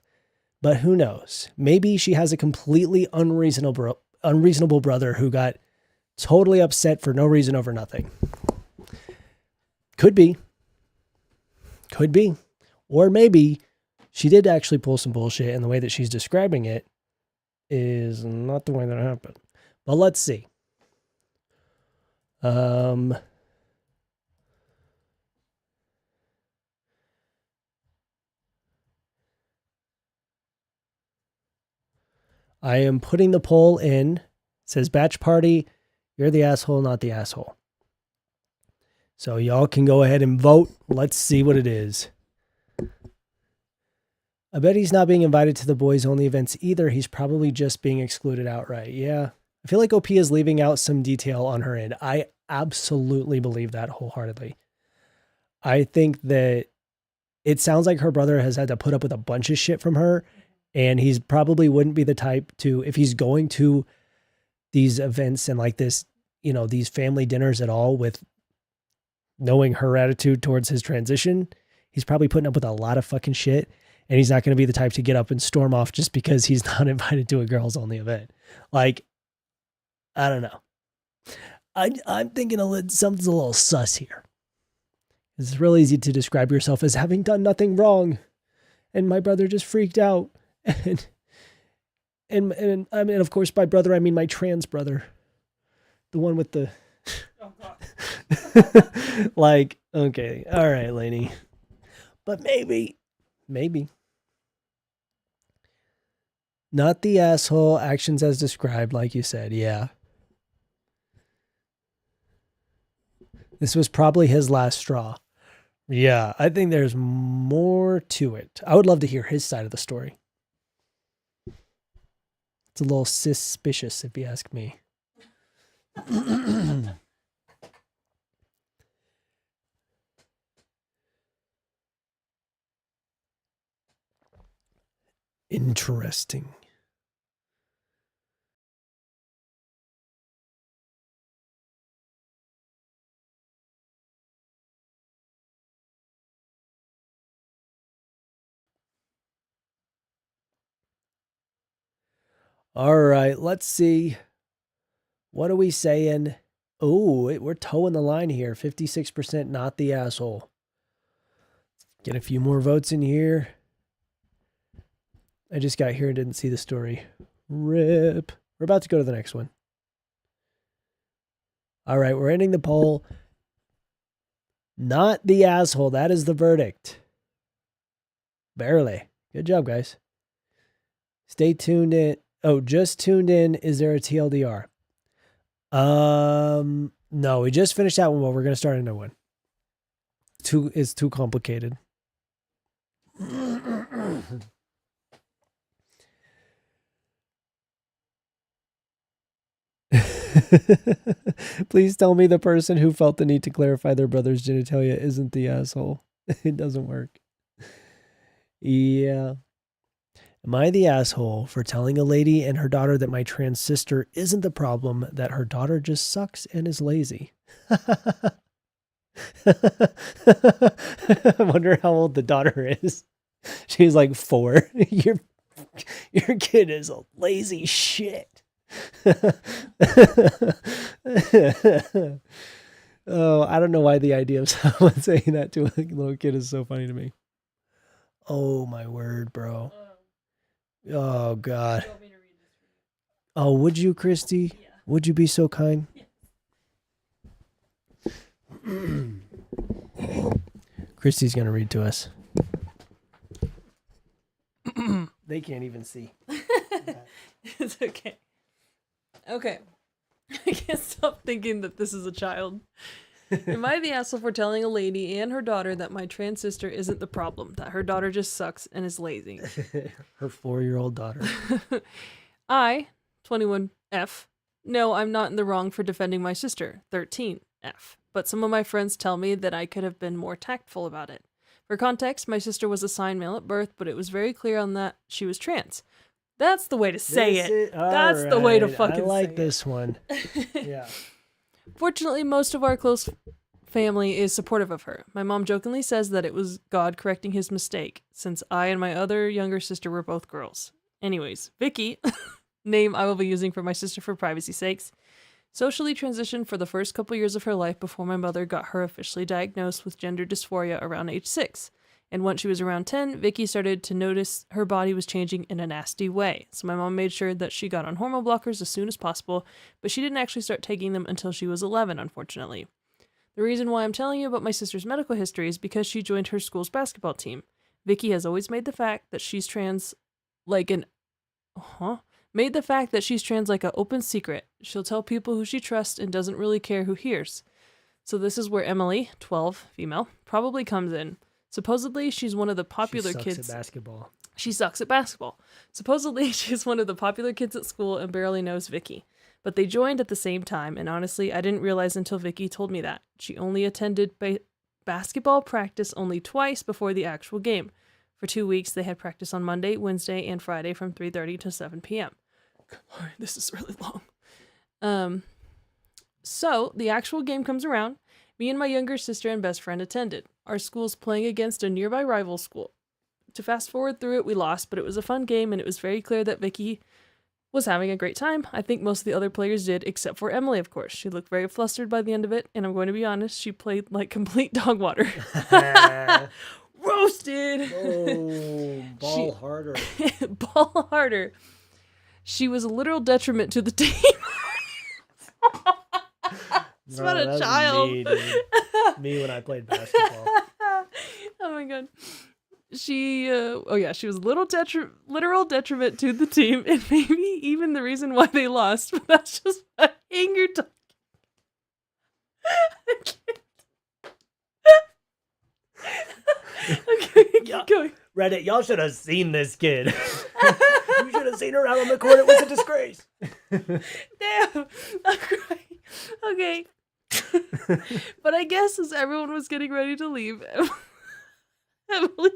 [SPEAKER 1] But who knows? Maybe she has a completely unreasonable brother who got totally upset for no reason over nothing. Could be. Or maybe she did actually pull some bullshit, and the way that she's describing it is not the way that it happened. But let's see. I am putting the poll in. It says batch party. You're the asshole, not the asshole. So y'all can go ahead and vote. Let's see what it is. I bet he's not being invited to the boys only events either. He's probably just being excluded outright. Yeah. I feel like OP is leaving out some detail on her end. I absolutely believe that wholeheartedly. I think that it sounds like her brother has had to put up with a bunch of shit from her, and he's probably wouldn't be the type to, if he's going to these events and like this, you know, these family dinners at all with knowing her attitude towards his transition, he's probably putting up with a lot of fucking shit, and he's not going to be the type to get up and storm off just because he's not invited to a girls only event. Like, I don't know. I'm thinking something's a little sus here. It's real easy to describe yourself as having done nothing wrong, and my brother just freaked out. And I mean, of course, by brother, I mean my trans brother. The one with the... Oh, God. Like, okay. All right, Lainey. But maybe. Not the asshole, actions as described, like you said. Yeah. This was probably his last straw. Yeah, I think there's more to it. I would love to hear his side of the story. It's a little suspicious, if you ask me. Interesting. All right, let's see. What are we saying? Oh, we're towing the line here. 56% not the asshole. Get a few more votes in here. I just got here and didn't see the story. Rip. We're about to go to the next one. All right, we're ending the poll. Not the asshole. That is the verdict. Barely. Good job, guys. Stay tuned in. Oh, just tuned in. Is there a TLDR? No, we just finished that one, but we're going to start a new one. too complicated. Please tell me the person who felt the need to clarify their brother's genitalia isn't the asshole. It doesn't work. Yeah. Am I the asshole for telling a lady and her daughter that my trans sister isn't the problem, that her daughter just sucks and is lazy? I wonder how old the daughter is. She's like 4. Your kid is a lazy shit. Oh, I don't know why the idea of someone saying that to a little kid is so funny to me. Oh my word, bro. Oh God.
[SPEAKER 2] You want me to read this for you?
[SPEAKER 1] Oh, would you, Christy?
[SPEAKER 2] Yeah.
[SPEAKER 1] Would you be so kind?
[SPEAKER 2] Yeah.
[SPEAKER 1] Christy's gonna read to us. They can't even see.
[SPEAKER 2] It's okay. Okay. I can't stop thinking that this is a child. Am I the asshole for telling a lady and her daughter that my trans sister isn't the problem, that her daughter just sucks and is lazy?
[SPEAKER 1] Her 4-year-old daughter.
[SPEAKER 2] I, 21F, no, I'm not in the wrong for defending my sister, 13F, but some of my friends tell me that I could have been more tactful about it. For context, my sister was assigned male at birth, but it was very clear on that she was trans. That's the way to say it. That's the way to fucking say it.
[SPEAKER 1] I like this one. Yeah.
[SPEAKER 2] Fortunately, most of our close family is supportive of her. My mom jokingly says that it was God correcting his mistake, since I and my other younger sister were both girls. Anyways, Vicky, name I will be using for my sister for privacy's sakes, socially transitioned for the first couple years of her life before my mother got her officially diagnosed with gender dysphoria around age 6. And once she was around 10, Vicky started to notice her body was changing in a nasty way. So my mom made sure that she got on hormone blockers as soon as possible, but she didn't actually start taking them until she was 11, unfortunately. The reason why I'm telling you about my sister's medical history is because she joined her school's basketball team. Vicky has always made the fact that she's trans like an open secret. She'll tell people who she trusts and doesn't really care who hears. So this is where Emily, 12, female, probably comes in. Supposedly, she's one of the popular kids.
[SPEAKER 1] She sucks at basketball.
[SPEAKER 2] She sucks at basketball. Supposedly, she's one of the popular kids at school and barely knows Vicky. But they joined at the same time, and honestly, I didn't realize until Vicky told me that. She only attended basketball practice only twice before the actual game. For 2 weeks, they had practice on Monday, Wednesday, and Friday from 3:30 to 7 p.m. All right, this is really long. So, the actual game comes around. Me and my younger sister and best friend attended. Our school's playing against a nearby rival school. To fast forward through it, we lost, but it was a fun game, and it was very clear that Vicky was having a great time. I think most of the other players did, except for Emily, of course. She looked very flustered by the end of it, and I'm going to be honest, she played like complete dog water. Roasted!
[SPEAKER 1] Oh, ball harder.
[SPEAKER 2] Ball harder. She was a literal detriment to the team. It's about a child.
[SPEAKER 1] Me when I played basketball.
[SPEAKER 2] Oh my god. She was a literal detriment to the team, and maybe even the reason why they lost, but that's just my anger talking. I can't. Okay, keep going.
[SPEAKER 1] Reddit, y'all should have seen this kid. You should have seen her out on the court. It was a disgrace.
[SPEAKER 2] Damn. I'm crying. Okay. But I guess as everyone was getting ready to leave, Emily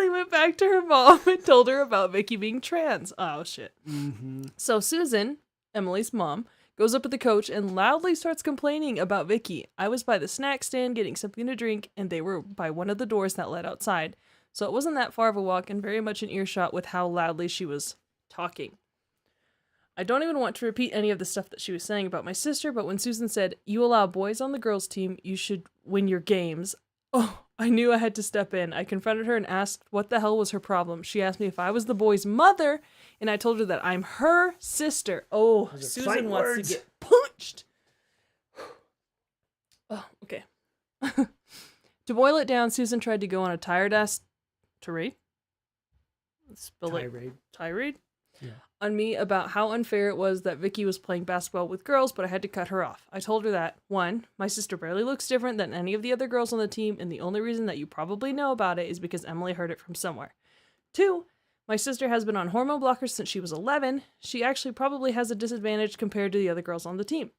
[SPEAKER 2] went back to her mom and told her about Vicky being trans. Oh, shit.
[SPEAKER 1] Mm-hmm.
[SPEAKER 2] So Susan, Emily's mom, goes up to the coach and loudly starts complaining about Vicky. I was by the snack stand getting something to drink, and they were by one of the doors that led outside. So it wasn't that far of a walk and very much in earshot with how loudly she was talking. I don't even want to repeat any of the stuff that she was saying about my sister, but when Susan said, "You allow boys on the girls' team, you should win your games," oh, I knew I had to step in. I confronted her and asked what the hell was her problem. She asked me if I was the boy's mother, and I told her that I'm her sister. Oh, Susan wants to get punched. Oh, okay. To boil it down, Susan tried to go on a tired-ass tirade.
[SPEAKER 1] Tirade.
[SPEAKER 2] Tirade?
[SPEAKER 1] Yeah.
[SPEAKER 2] on me about how unfair it was that Vicky was playing basketball with girls, but I had to cut her off. I told her that, 1, my sister barely looks different than any of the other girls on the team, and the only reason that you probably know about it is because Emily heard it from somewhere. 2, my sister has been on hormone blockers since she was 11. She actually probably has a disadvantage compared to the other girls on the team.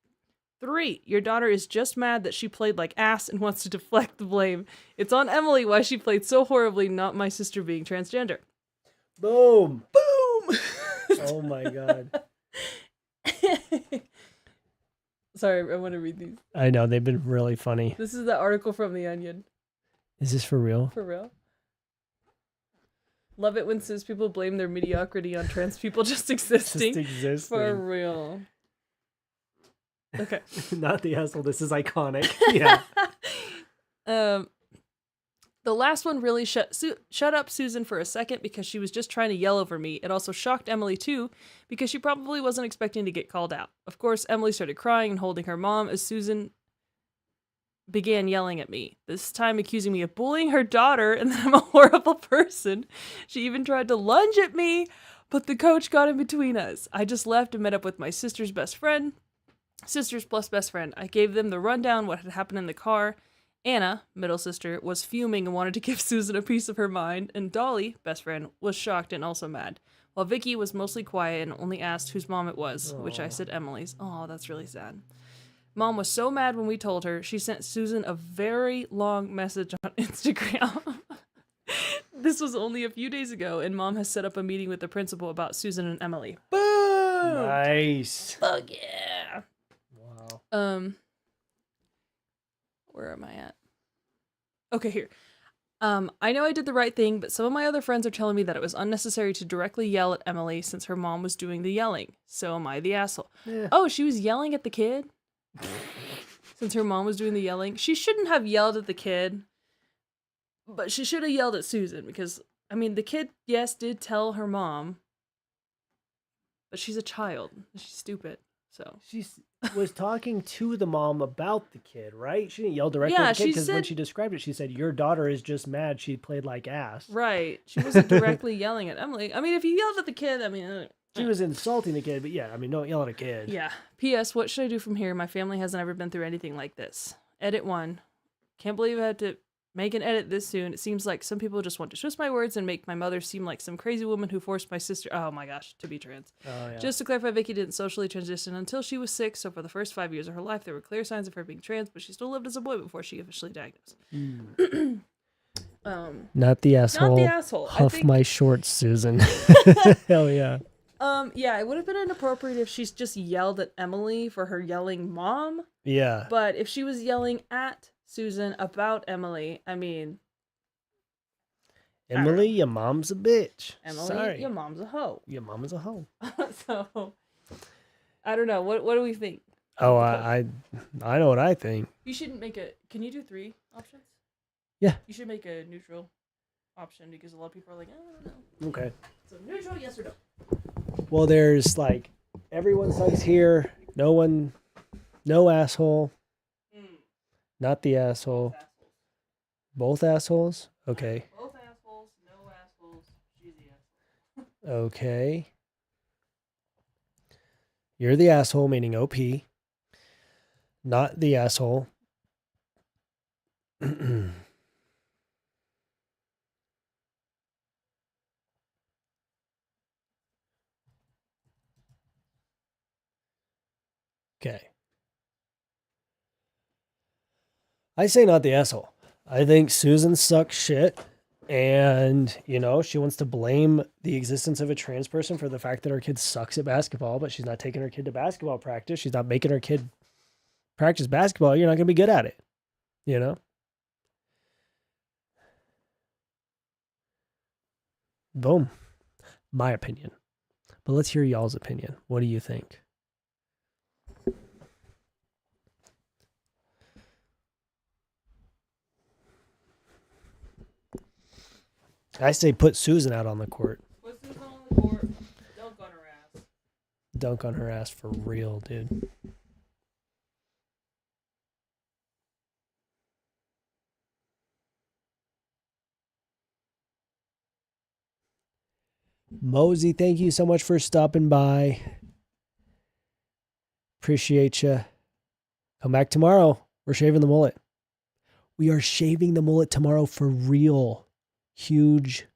[SPEAKER 2] 3, your daughter is just mad that she played like ass and wants to deflect the blame. It's on Emily why she played so horribly, not my sister being transgender.
[SPEAKER 1] Boom.
[SPEAKER 2] Boom!
[SPEAKER 1] Oh my God.
[SPEAKER 2] Sorry, I want to read these.
[SPEAKER 1] I know, they've been really funny.
[SPEAKER 2] This is the article from The Onion.
[SPEAKER 1] Is this for real?
[SPEAKER 2] For real. Love it when cis people blame their mediocrity on trans people just existing.
[SPEAKER 1] Just existing.
[SPEAKER 2] For real. Okay.
[SPEAKER 1] Not the asshole. This is iconic. Yeah.
[SPEAKER 2] The last one really shut up Susan for a second because she was just trying to yell over me. It also shocked Emily too because she probably wasn't expecting to get called out. Of course, Emily started crying and holding her mom as Susan began yelling at me, this time accusing me of bullying her daughter and that I'm a horrible person. She even tried to lunge at me, but the coach got in between us. I just left and met up with my sister's best friend. Sisters plus best friend. I gave them the rundown what had happened in the car. Anna, middle sister, was fuming and wanted to give Susan a piece of her mind, and Dolly, best friend, was shocked and also mad, while Vicky was mostly quiet and only asked whose mom it was, which I said Emily's. Oh, that's really sad. Mom was so mad when we told her, she sent Susan a very long message on Instagram. This was only a few days ago, and Mom has set up a meeting with the principal about Susan and Emily. Boom!
[SPEAKER 1] Nice.
[SPEAKER 2] Fuck yeah!
[SPEAKER 1] Wow.
[SPEAKER 2] Where am I at? Okay, here. I know I did the right thing, but some of my other friends are telling me that it was unnecessary to directly yell at Emily since her mom was doing the yelling. So am I the asshole?
[SPEAKER 1] Yeah.
[SPEAKER 2] Oh, she was yelling at the kid? Since her mom was doing the yelling? She shouldn't have yelled at the kid, but she should have yelled at Susan because, I mean, the kid, yes, did tell her mom, but she's a child. She's stupid, so.
[SPEAKER 1] She was talking to the mom about the kid, right? She didn't yell directly
[SPEAKER 2] Yeah,
[SPEAKER 1] at the kid because when
[SPEAKER 2] said-
[SPEAKER 1] she described it, she said, your daughter is just mad. She played like ass.
[SPEAKER 2] Right. She wasn't directly yelling at Emily. I mean, if you yelled at the kid, I mean...
[SPEAKER 1] She was insulting the kid, but yeah, I mean, don't yell at a kid.
[SPEAKER 2] Yeah. P.S. What should I do from here? My family hasn't ever been through anything like this. Edit 1. Can't believe I had to make an edit this soon. It seems like some people just want to twist my words and make my mother seem like some crazy woman who forced my sister, oh my gosh, to be trans.
[SPEAKER 1] Oh, yeah.
[SPEAKER 2] Just to clarify, Vicky didn't socially transition until she was 6, so for the first 5 years of her life, there were clear signs of her being trans, but she still lived as a boy before she officially diagnosed.
[SPEAKER 1] Not the asshole.
[SPEAKER 2] Not the asshole.
[SPEAKER 1] Huff my shorts, Susan. Hell yeah.
[SPEAKER 2] Yeah, it would have been inappropriate if she's just yelled at Emily for her yelling mom.
[SPEAKER 1] Yeah.
[SPEAKER 2] But if she was yelling at Susan about Emily, I mean...
[SPEAKER 1] Emily, your mom's a bitch.
[SPEAKER 2] Emily,
[SPEAKER 1] Sorry.
[SPEAKER 2] your mom's a hoe.
[SPEAKER 1] Your mom is a hoe.
[SPEAKER 2] So, I don't know. What do we think?
[SPEAKER 1] Oh, I know what I think.
[SPEAKER 2] You shouldn't make a... Can you do 3 options?
[SPEAKER 1] Yeah.
[SPEAKER 2] You should make a neutral option because a lot of people are like, I don't know.
[SPEAKER 1] Okay.
[SPEAKER 2] So neutral, yes or no?
[SPEAKER 1] Well, there's like, everyone sucks here. No asshole. Not the asshole. Both assholes? Okay.
[SPEAKER 2] Both assholes, no assholes, she's the asshole.
[SPEAKER 1] Okay. You're the asshole, meaning OP. Not the asshole. Okay. I say not the asshole. I think Susan sucks shit. And, you know, she wants to blame the existence of a trans person for the fact that her kid sucks at basketball, but she's not taking her kid to basketball practice. She's not making her kid practice basketball. You're not going to be good at it, you know? Boom. My opinion. But let's hear y'all's opinion. What do you think? I say put Susan out on the court.
[SPEAKER 2] Put Susan on the court, dunk on her ass.
[SPEAKER 1] Dunk on her ass for real, dude. Mosey, thank you so much for stopping by. Appreciate you. Come back tomorrow. We're shaving the mullet. We are shaving the mullet tomorrow for real. Huge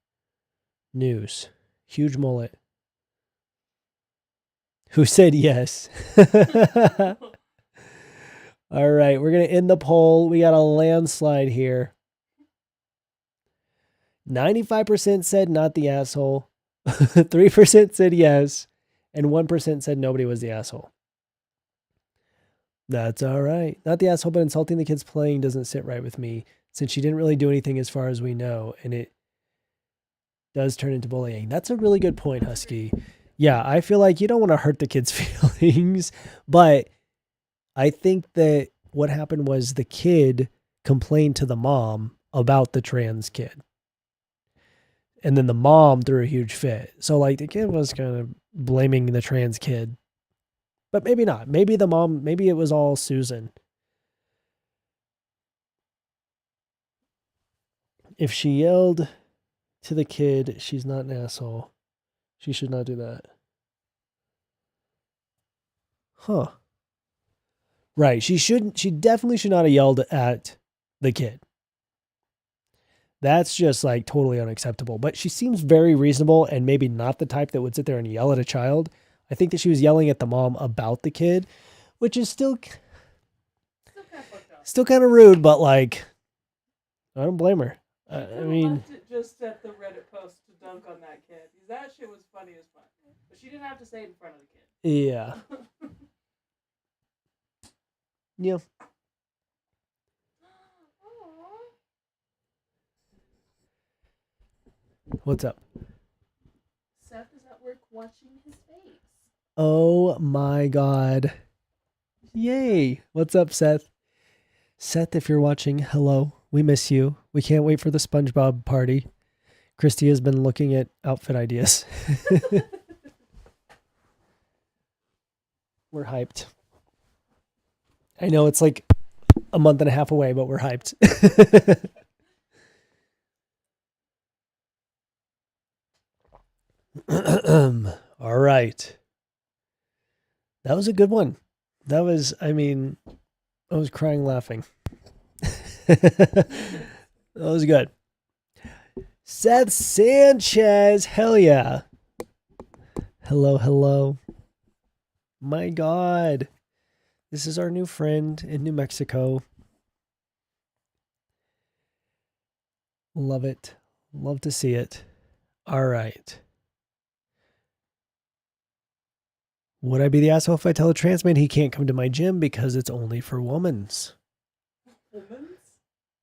[SPEAKER 1] news. Huge mullet. Who said yes? All right, we're going to end the poll. We got a landslide here. 95% said not the asshole. 3% said yes. And 1% said nobody was the asshole. That's all right. Not the asshole, but insulting the kids playing doesn't sit right with me since she didn't really do anything as far as we know. And it does turn into bullying. That's a really good point, Husky. Yeah, I feel like you don't want to hurt the kids' feelings, but I think that what happened was the kid complained to the mom about the trans kid. And then the mom threw a huge fit. So like the kid was kind of blaming the trans kid. But maybe not. Maybe the mom, maybe it was all Susan. If she yelled to the kid, she's not an asshole. She should not do that. Huh. Right. She definitely should not have yelled at the kid. That's just like totally unacceptable. But she seems very reasonable and maybe not the type that would sit there and yell at a child. I think that she was yelling at the mom about the kid, which is still kind of rude, but like, I don't blame her. I mean,
[SPEAKER 2] left it just at the Reddit post to dunk on that kid. Because that shit was funny as fuck. But she didn't have to say it in front of the kid.
[SPEAKER 1] Yeah. Yeah. What's up?
[SPEAKER 2] Seth is at work watching his face.
[SPEAKER 1] Oh my God. Yay. What's up, Seth? Seth, if you're watching, hello. We miss you. We can't wait for the SpongeBob party. Christy has been looking at outfit ideas. We're hyped. I know it's like a month and a half away, but we're hyped. All right. That was a good one. That was, I mean, I was crying laughing. That was good. Seth Sanchez. Hell yeah. Hello, hello. My God. This is our new friend in New Mexico. Love it. Love to see it. All right. Would I be the asshole if I tell a trans man he can't come to my gym because it's only for womans?
[SPEAKER 2] Womans?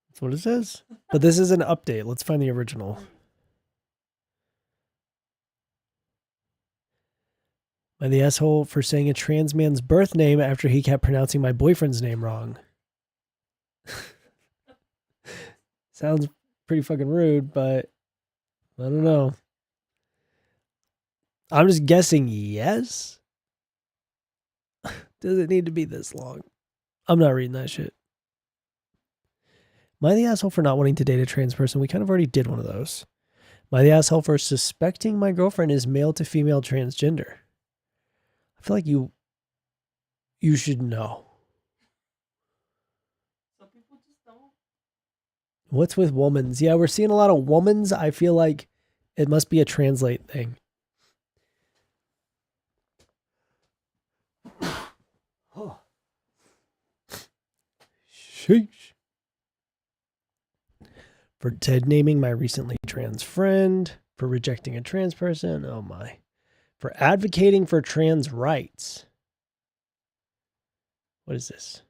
[SPEAKER 1] That's what it says. But this is an update. Let's find the original. Am I the asshole for saying a trans man's birth name after he kept pronouncing my boyfriend's name wrong? Sounds pretty fucking rude, but I don't know. I'm just guessing yes. Does it need to be this long? I'm not reading that shit. Am I the asshole for not wanting to date a trans person? We kind of already did one of those. Am I the asshole for suspecting my girlfriend is male to female transgender? I feel like you should know.
[SPEAKER 2] Some people just don't.
[SPEAKER 1] What's with womans? Yeah, we're seeing a lot of womans. I feel like it must be a translate thing. Oh. Sheesh. For dead naming my recently trans friend. For rejecting a trans person. Oh my. For advocating for trans rights. What is this?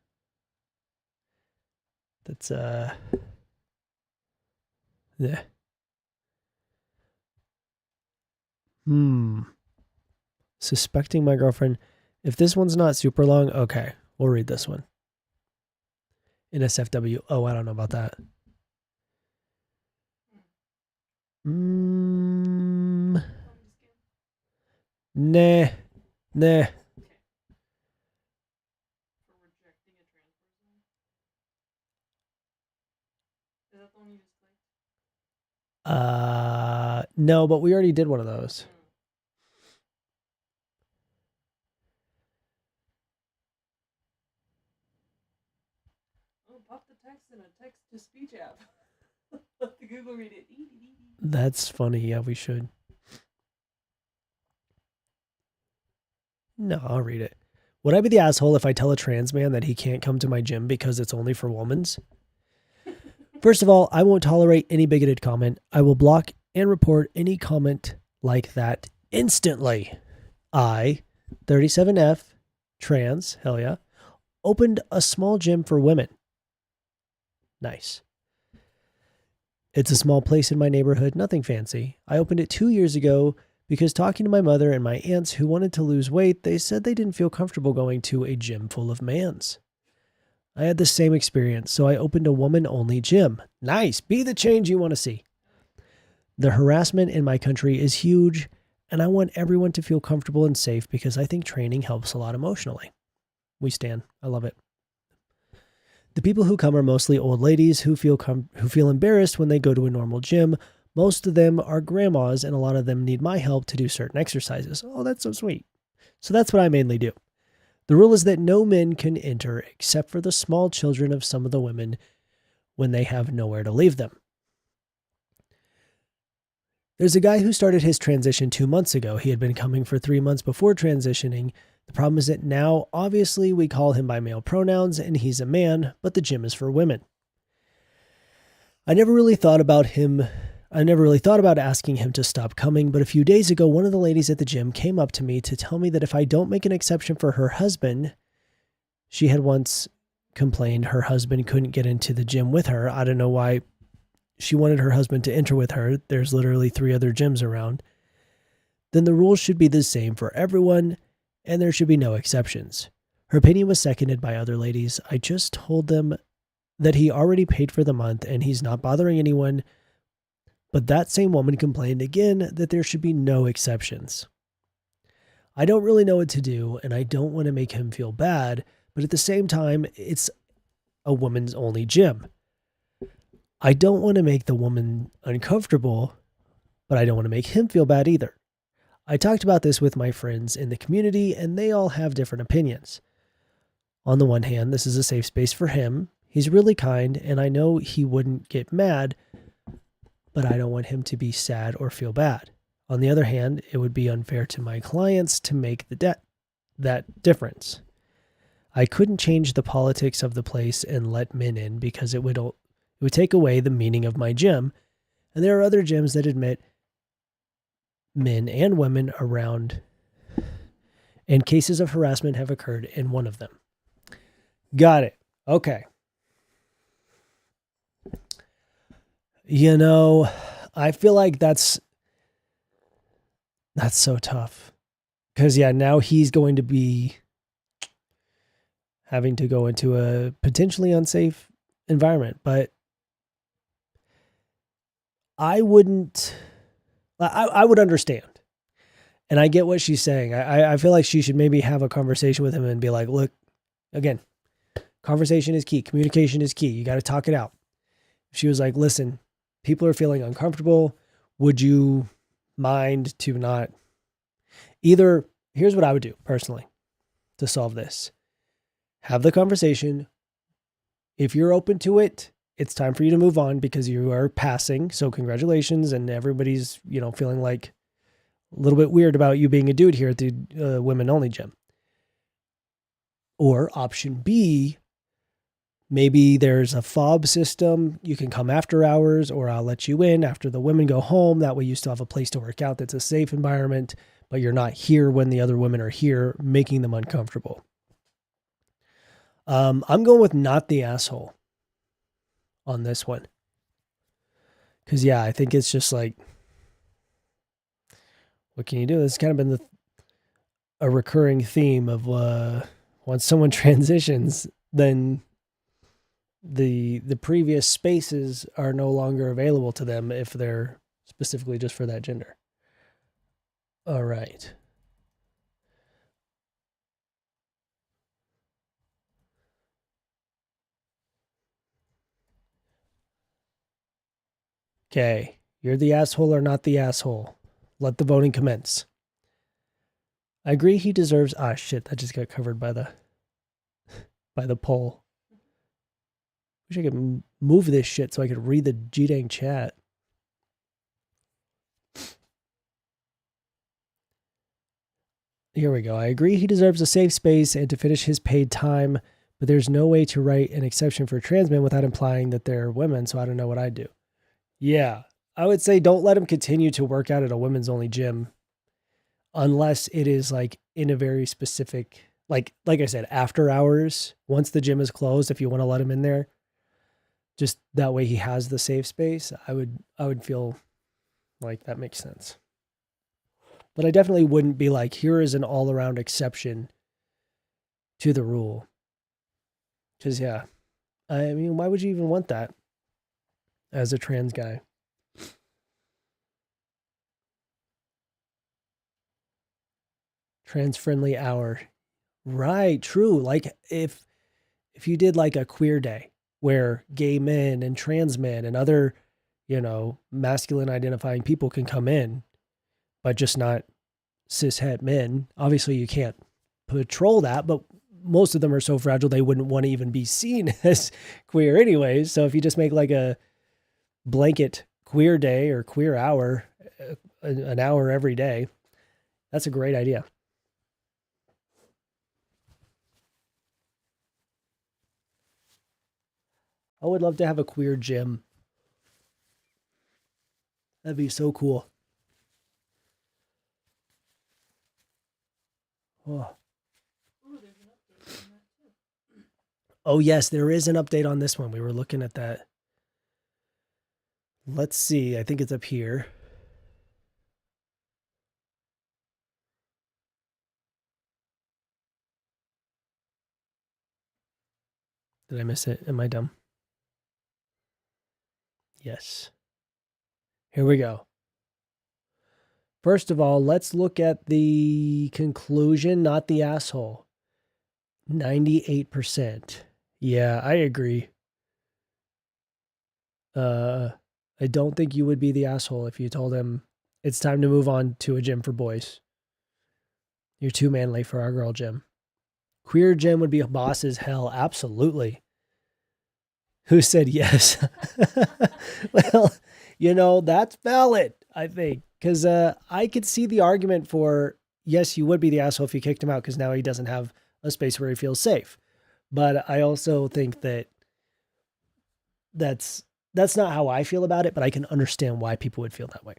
[SPEAKER 1] That's yeah. Suspecting my girlfriend. If this one's not super long, okay, we'll read this one. NSFW. Oh, I don't know about that. Nah. No, but we already did one of those.
[SPEAKER 2] Oh, pop the text in a text-to-speech app. Let the Google read it.
[SPEAKER 1] That's funny. Yeah, we should. No, I'll read it. Would I be the asshole if I tell a trans man that he can't come to my gym because it's only for womans? First of all, I won't tolerate any bigoted comment. I will block and report any comment like that instantly. I, 37F, trans, hell yeah, opened a small gym for women. Nice. It's a small place in my neighborhood, nothing fancy. I opened it 2 years ago because talking to my mother and my aunts who wanted to lose weight, they said they didn't feel comfortable going to a gym full of mans. I had the same experience, so I opened a woman-only gym. Nice. Be the change you want to see. The harassment in my country is huge, and I want everyone to feel comfortable and safe because I think training helps a lot emotionally. We stand. I love it. The people who come are mostly old ladies who feel embarrassed when they go to a normal gym. Most of them are grandmas, and a lot of them need my help to do certain exercises. Oh, that's so sweet. So that's what I mainly do. The rule is that no men can enter except for the small children of some of the women when they have nowhere to leave them. There's a guy who started his transition 2 months ago. He had been coming for 3 months before transitioning. The problem is that now, obviously, we call him by male pronouns and he's a man, but the gym is for women. I never really thought about asking him to stop coming, but a few days ago, one of the ladies at the gym came up to me to tell me that if I don't make an exception for her husband, she had once complained her husband couldn't get into the gym with her. I don't know why she wanted her husband to enter with her. There's literally 3 other gyms around. Then the rules should be the same for everyone, and there should be no exceptions. Her opinion was seconded by other ladies. I just told them that he already paid for the month and he's not bothering anyone. But that same woman complained again that there should be no exceptions. I don't really know what to do, and I don't want to make him feel bad, but at the same time, it's a woman's only gym. I don't want to make the woman uncomfortable, but I don't want to make him feel bad either. I talked about this with my friends in the community, and they all have different opinions. On the one hand, this is a safe space for him. He's really kind, and I know he wouldn't get mad, but I don't want him to be sad or feel bad. On the other hand, it would be unfair to my clients to make that difference. I couldn't change the politics of the place and let men in because it would take away the meaning of my gym, and there are other gyms that admit men and women around, and cases of harassment have occurred in one of them. Got it. Okay. You know, I feel like that's so tough. Because, yeah, now he's going to be having to go into a potentially unsafe environment. But I would understand. And I get what she's saying. I feel like she should maybe have a conversation with him and be like, look, again, conversation is key. Communication is key. You got to talk it out. She was like, listen, people are feeling uncomfortable. Would you mind to not either? Here's what I would do personally to solve this. Have the conversation. If you're open to it, it's time for you to move on because you are passing. So congratulations. And everybody's, feeling like a little bit weird about you being a dude here at the women only gym. Or option B, maybe there's a fob system. You can come after hours, or I'll let you in after the women go home. That way you still have a place to work out that's a safe environment, but you're not here when the other women are here, making them uncomfortable. I'm going with not the asshole on this one. Because, yeah, I think it's just like, what can you do? It's kind of been a recurring theme of once someone transitions, then the previous spaces are no longer available to them if they're specifically just for that gender. All right. Okay. You're the asshole or not the asshole. Let the voting commence. I agree he deserves... Ah, shit. That just got covered by the poll. Wish I could move this shit so I could read the G-dang chat. Here we go. I agree he deserves a safe space and to finish his paid time, but there's no way to write an exception for trans men without implying that they're women, so I don't know what I'd do. Yeah, I would say don't let him continue to work out at a women's only gym unless it is like in a very specific, like I said, after hours, once the gym is closed, if you want to let him in there, just that way he has the safe space. I would feel like that makes sense. But I definitely wouldn't be like, here is an all-around exception to the rule. Because, yeah, I mean, why would you even want that as a trans guy? Trans-friendly hour. Right, true. Like, if you did like a queer day where gay men and trans men and other, masculine identifying people can come in, but just not cis-het men. Obviously, you can't patrol that, but most of them are so fragile they wouldn't want to even be seen as queer anyways. So if you just make like a blanket queer day or queer hour, an hour every day, that's a great idea. I would love to have a queer gym. That'd be so cool. Oh. Oh, yes, there is an update on this one. We were looking at that. Let's see. I think it's up here. Did I miss it? Am I dumb? Yes. Here we go. First of all, let's look at the conclusion, not the asshole. 98%. Yeah, I agree. I don't think you would be the asshole if you told him it's time to move on to a gym for boys. You're too manly for our girl gym. Queer gym would be a boss as hell. Absolutely. Who said yes? Well, that's valid, I think. Because I could see the argument for, yes, you would be the asshole if you kicked him out because now he doesn't have a space where he feels safe. But I also think that that's not how I feel about it, but I can understand why people would feel that way.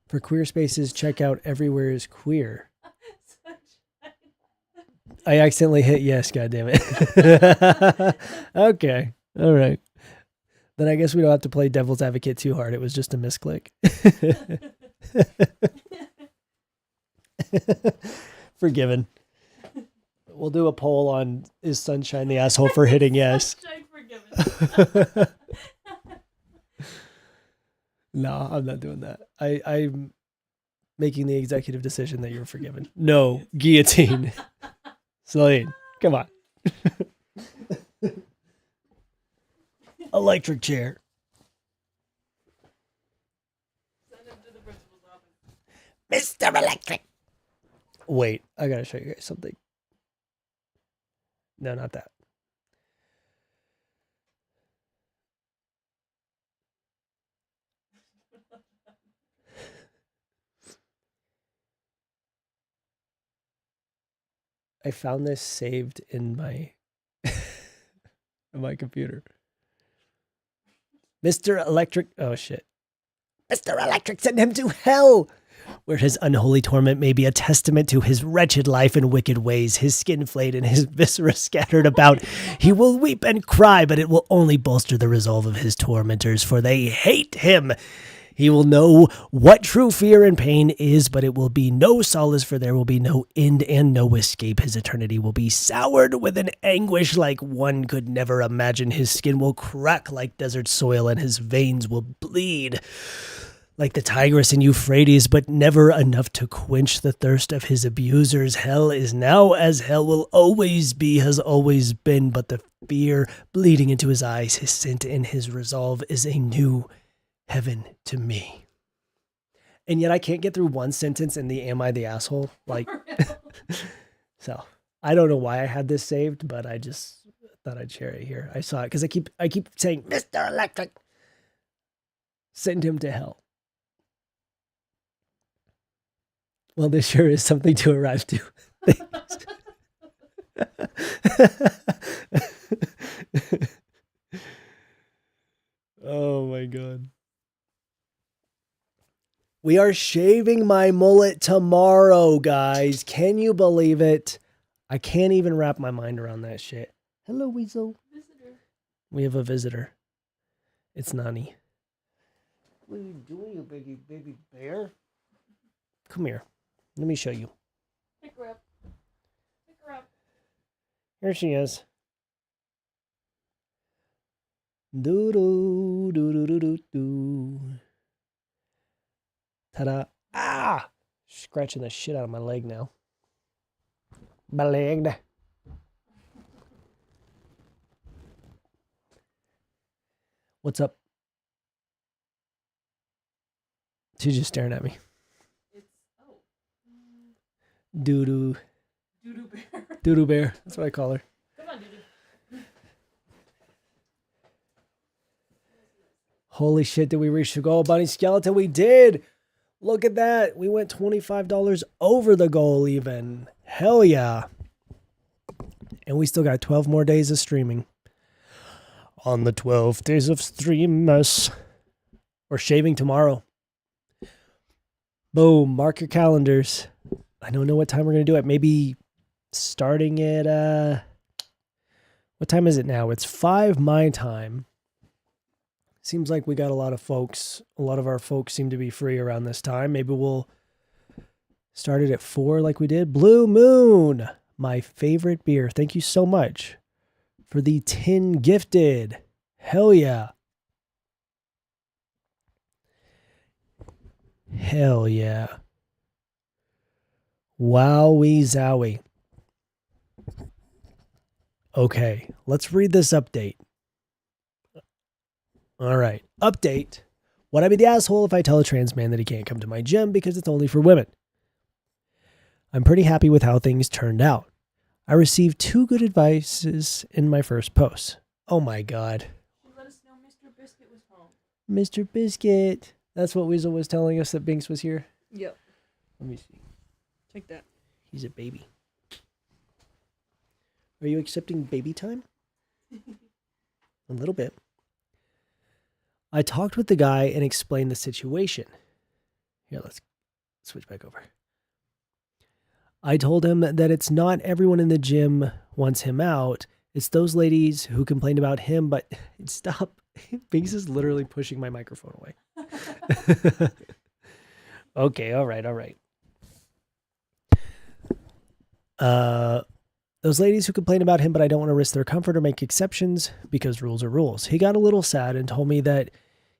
[SPEAKER 1] For queer spaces, check out Everywhere is Queer. I accidentally hit yes, goddammit. Okay. All right. Then I guess we don't have to play devil's advocate too hard. It was just a misclick. Forgiven. We'll do a poll on is Sunshine the asshole for hitting yes. Forgiven. No, I'm not doing that. I'm making the executive decision that you're forgiven. No, guillotine. Celine, come on. Electric chair. Send him to the principal's office. Mr. Electric. Wait, I gotta show you guys something. No, not that. I found this saved in my in my computer. Mr. Electric. Oh shit. Mr. Electric, send him to hell, where his unholy torment may be a testament to his wretched life and wicked ways, his skin flayed and his viscera scattered about. He will weep and cry, but it will only bolster the resolve of his tormentors, for they hate him. He will know what true fear and pain is, but it will be no solace, for there will be no end and no escape. His eternity will be soured with an anguish like one could never imagine. His skin will crack like desert soil, and his veins will bleed like the Tigris and Euphrates, but never enough to quench the thirst of his abusers. Hell is now as hell will always be, has always been, but the fear bleeding into his eyes, his scent, and his resolve is a new heaven to me. And yet I can't get through one sentence in the Am I the Asshole? Like, so I don't know why I had this saved, but I just thought I'd share it here. I saw it because I keep saying, Mr. Electric, send him to hell. Well, this sure is something to arrive to. Oh my God. We are shaving my mullet tomorrow, guys. Can you believe it? I can't even wrap my mind around that shit. Hello, Weasel.
[SPEAKER 2] Visitor.
[SPEAKER 1] We have a visitor. It's Nani. What are you doing, you baby bear? Come here. Let me show you.
[SPEAKER 2] Pick her up. Pick her up.
[SPEAKER 1] Here she is. Doo doo doo doo doo doo doo. Ta-da. Ah! Scratching the shit out of my leg now. My leg. What's up? She's just staring at me.
[SPEAKER 2] It's
[SPEAKER 1] Doo-doo.
[SPEAKER 2] Doo-doo bear.
[SPEAKER 1] Doo-doo bear. That's what I call her.
[SPEAKER 2] Come on, Doo-doo.
[SPEAKER 1] Holy shit, did we reach the goal, Bunny Skeleton? We did! Look at that. We went $25 over the goal even. Hell yeah. And we still got 12 more days of streaming. On the 12 days of streamers. We're shaving tomorrow. Boom. Mark your calendars. I don't know what time we're going to do it. Maybe starting at... what time is it now? It's 5 my time. Seems like we got a lot of folks. A lot of our folks seem to be free around this time. Maybe we'll start it at 4 like we did. Blue Moon, my favorite beer. Thank you so much for the 10 gifted. Hell yeah. Hell yeah. Wowie zowie. Okay, let's read this update. All right. Update. Would I be the asshole if I tell a trans man that he can't come to my gym because it's only for women? I'm pretty happy with how things turned out. I received 2 good advices in my first post. Oh my God.
[SPEAKER 2] She let us know Mr. Biscuit was home.
[SPEAKER 1] Mr. Biscuit. That's what Weasel was telling us, that Binks was here.
[SPEAKER 2] Yep.
[SPEAKER 1] Let me see.
[SPEAKER 2] Take that.
[SPEAKER 1] He's a baby. Are you accepting baby time? A little bit. I talked with the guy and explained the situation. Here, let's switch back over. I told him that it's not everyone in the gym wants him out. It's those ladies who complained about him, but stop. Binks is literally pushing my microphone away. Okay, all right. Those ladies who complain about him, but I don't want to risk their comfort or make exceptions because rules are rules. He got a little sad and told me that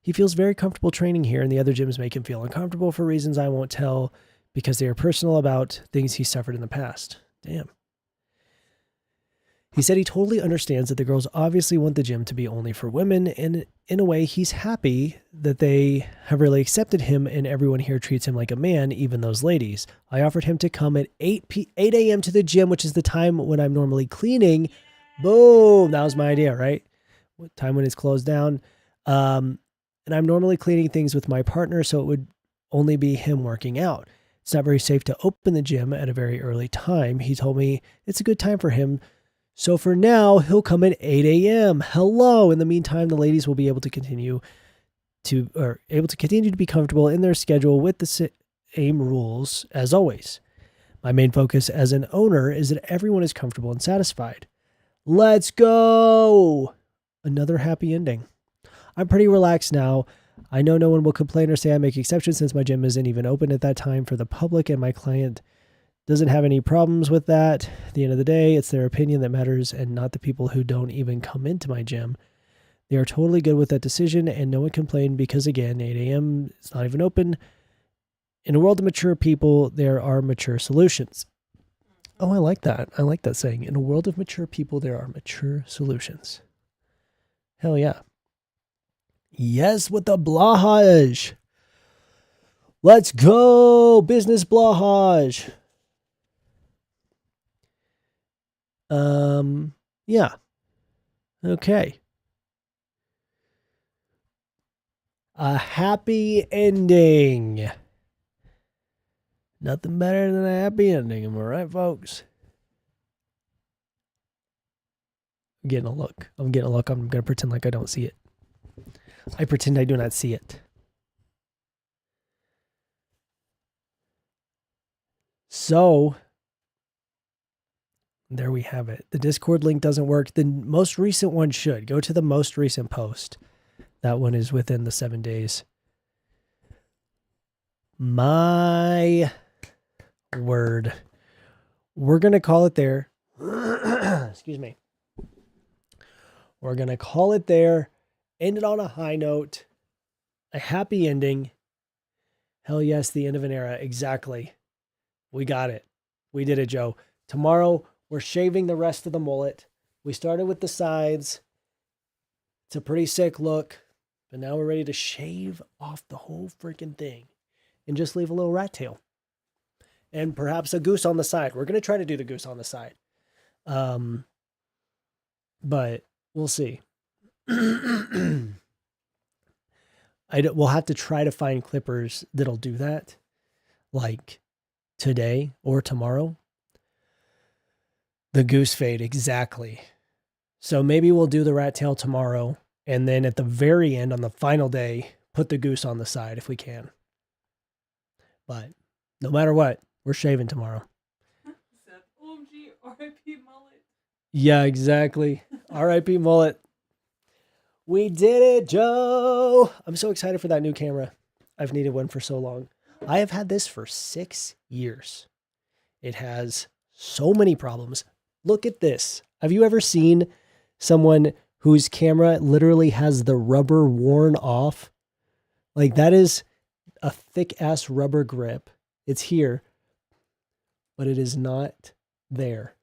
[SPEAKER 1] he feels very comfortable training here and the other gyms make him feel uncomfortable for reasons I won't tell because they are personal about things he suffered in the past. Damn. He said he totally understands that the girls obviously want the gym to be only for women, and in a way, he's happy that they have really accepted him and everyone here treats him like a man, even those ladies. I offered him to come at 8 a.m. to the gym, which is the time when I'm normally cleaning. Boom! That was my idea, right? Time when it's closed down. And I'm normally cleaning things with my partner, so it would only be him working out. It's not very safe to open the gym at a very early time. He told me it's a good time for him. So for now, he'll come at 8 a.m. Hello. In the meantime, the ladies will be able to continue to be comfortable in their schedule with the same rules as always. My main focus as an owner is that everyone is comfortable and satisfied. Let's go. Another happy ending. I'm pretty relaxed now. I know no one will complain or say I make exceptions since my gym isn't even open at that time for the public and my client doesn't have any problems with that. At the end of the day, it's their opinion that matters and not the people who don't even come into my gym. They are totally good with that decision and no one complained because, again, 8 a.m. is not even open. In a world of mature people, there are mature solutions. Oh, I like that. I like that saying. In a world of mature people, there are mature solutions. Hell yeah. Yes, with the blahage. Let's go. Business blahage. Yeah. Okay. A happy ending. Nothing better than a happy ending, am I right, folks? I'm getting a look. I'm going to pretend like I don't see it. I pretend I do not see it. So, there we have it. The Discord link doesn't work. The most recent one should. Go to the most recent post. That one is within the 7 days. My word. We're going to call it there. Excuse me. We're going to call it there. End it on a high note. A happy ending. Hell yes, the end of an era. Exactly. We got it. We did it, Joe. Tomorrow, we're shaving the rest of the mullet. We started with the sides. It's a pretty sick look. But now we're ready to shave off the whole freaking thing. And just leave a little rat tail. And perhaps a goose on the side. We're going to try to do the goose on the side. But we'll see. We'll have to try to find clippers that'll do that. Like today or tomorrow. The goose fade, exactly. So maybe we'll do the rat tail tomorrow. And then at the very end, on the final day, put the goose on the side if we can. But no matter what, we're shaving tomorrow.
[SPEAKER 2] OMG, R.I.P. mullet.
[SPEAKER 1] Yeah, exactly. R.I.P. mullet. We did it, Joe. I'm so excited for that new camera. I've needed one for so long. I have had this for 6 years. It has so many problems. Look at this. Have you ever seen someone whose camera literally has the rubber worn off? Like, that is a thick ass rubber grip. It's here, but it is not there.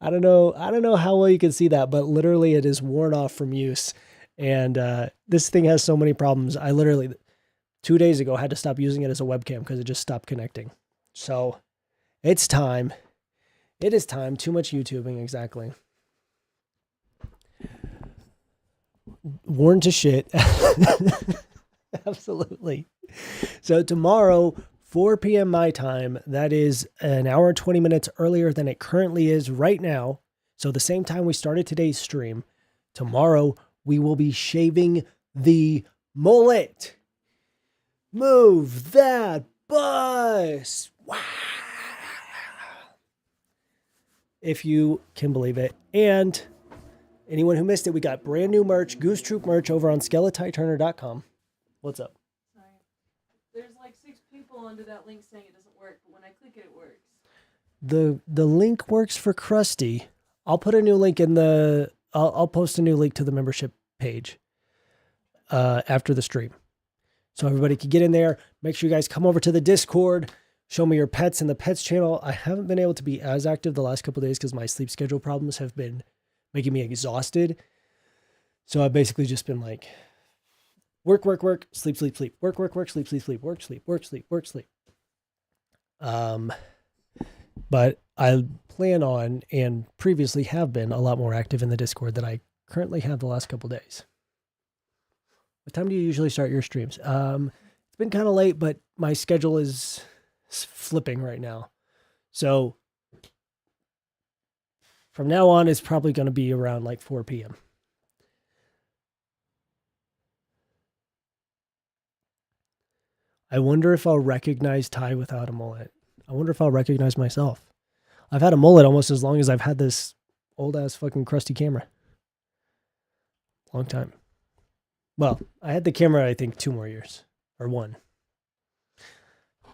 [SPEAKER 1] I don't know how well you can see that, but literally it is worn off from use. And this thing has so many problems. I literally 2 days ago had to stop using it as a webcam because it just stopped connecting. So it's time. It is time. Too much YouTubing, exactly. Worn to shit. Absolutely. So tomorrow, 4 p.m. my time, that is an hour and 20 minutes earlier than it currently is right now. So the same time we started today's stream, tomorrow we will be shaving the mullet. Move that bus. Wow. If you can believe it. And anyone who missed it, we got brand new merch, Goose Troop merch over on skeletonturner.com. What's up?
[SPEAKER 2] Sorry. There's like 6 people under that link saying it doesn't work, but when I click it, it works.
[SPEAKER 1] The link works for Krusty. I'll put a new link in the... I'll post a new link to the membership page after the stream. So everybody can get in there. Make sure you guys come over to the Discord. Show me your pets in the pets channel. I haven't been able to be as active the last couple of days because my sleep schedule problems have been making me exhausted. So I've basically just been like, work, sleep, sleep, work, sleep, sleep, work, sleep. But I plan on and previously have been a lot more active in the Discord than I currently have the last couple of days. What time do you usually start your streams? It's been kind of late, but my schedule is flipping right now. So from now on, it's probably going to be around like 4 p.m. I wonder if I'll recognize Ty without a mullet. I wonder if I'll recognize myself. I've had a mullet almost as long as I've had this old ass fucking crusty camera. Long time. Well, I had the camera, I think, 2 more years. Or 1.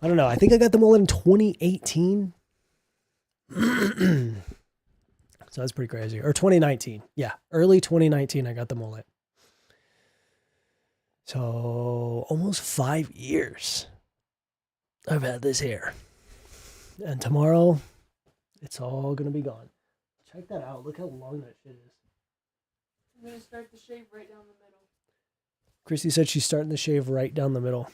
[SPEAKER 1] I don't know. I think I got the mullet in 2018. So that's pretty crazy. Or 2019. Yeah, early 2019 I got the mullet. So almost 5 years I've had this hair. And tomorrow, it's all going to be gone. Check that out. Look how long that shit is.
[SPEAKER 2] I'm going to start the shave right down the middle.
[SPEAKER 1] Christy said she's starting the shave right down the middle.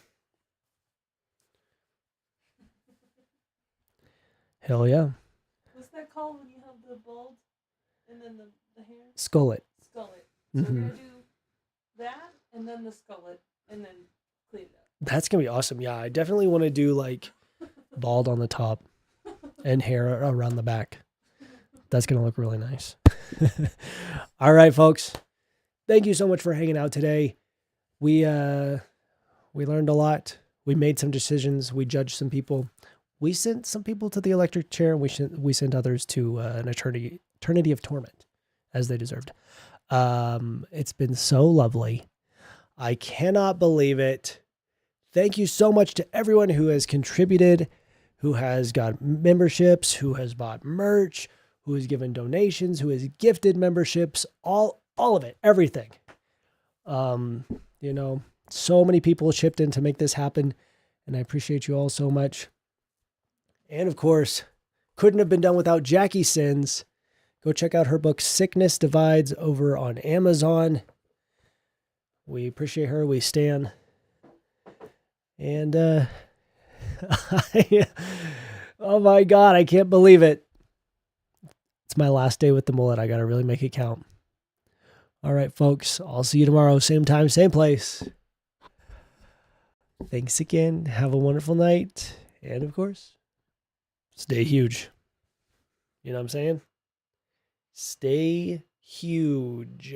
[SPEAKER 1] Hell yeah.
[SPEAKER 2] What's that that called when you have the bald and then the hair?
[SPEAKER 1] Skullet.
[SPEAKER 2] Skullet. So we're gonna do that and then the skullet and then clean it up.
[SPEAKER 1] That's gonna be awesome. Yeah, I definitely want to do like bald on the top and hair around the back. That's gonna look really nice. All right, folks. Thank you so much for hanging out today. We learned a lot. We made some decisions. We judged some people. We sent some people to the electric chair, and we sent others to an eternity of torment, as they deserved. It's been so lovely. I cannot believe it. Thank you so much to everyone who has contributed, who has got memberships, who has bought merch, who has given donations, who has gifted memberships, all of it, everything. You know, so many people chipped in to make this happen, and I appreciate you all so much. And of course, couldn't have been done without Jackie Sins. Go check out her book, Sickness Divides, over on Amazon. We appreciate her. We stan. And, oh my God, I can't believe it. It's my last day with the mullet. I got to really make it count. All right, folks. I'll see you tomorrow. Same time, same place. Thanks again. Have a wonderful night. And of course, stay huge. You know what I'm saying? Stay huge.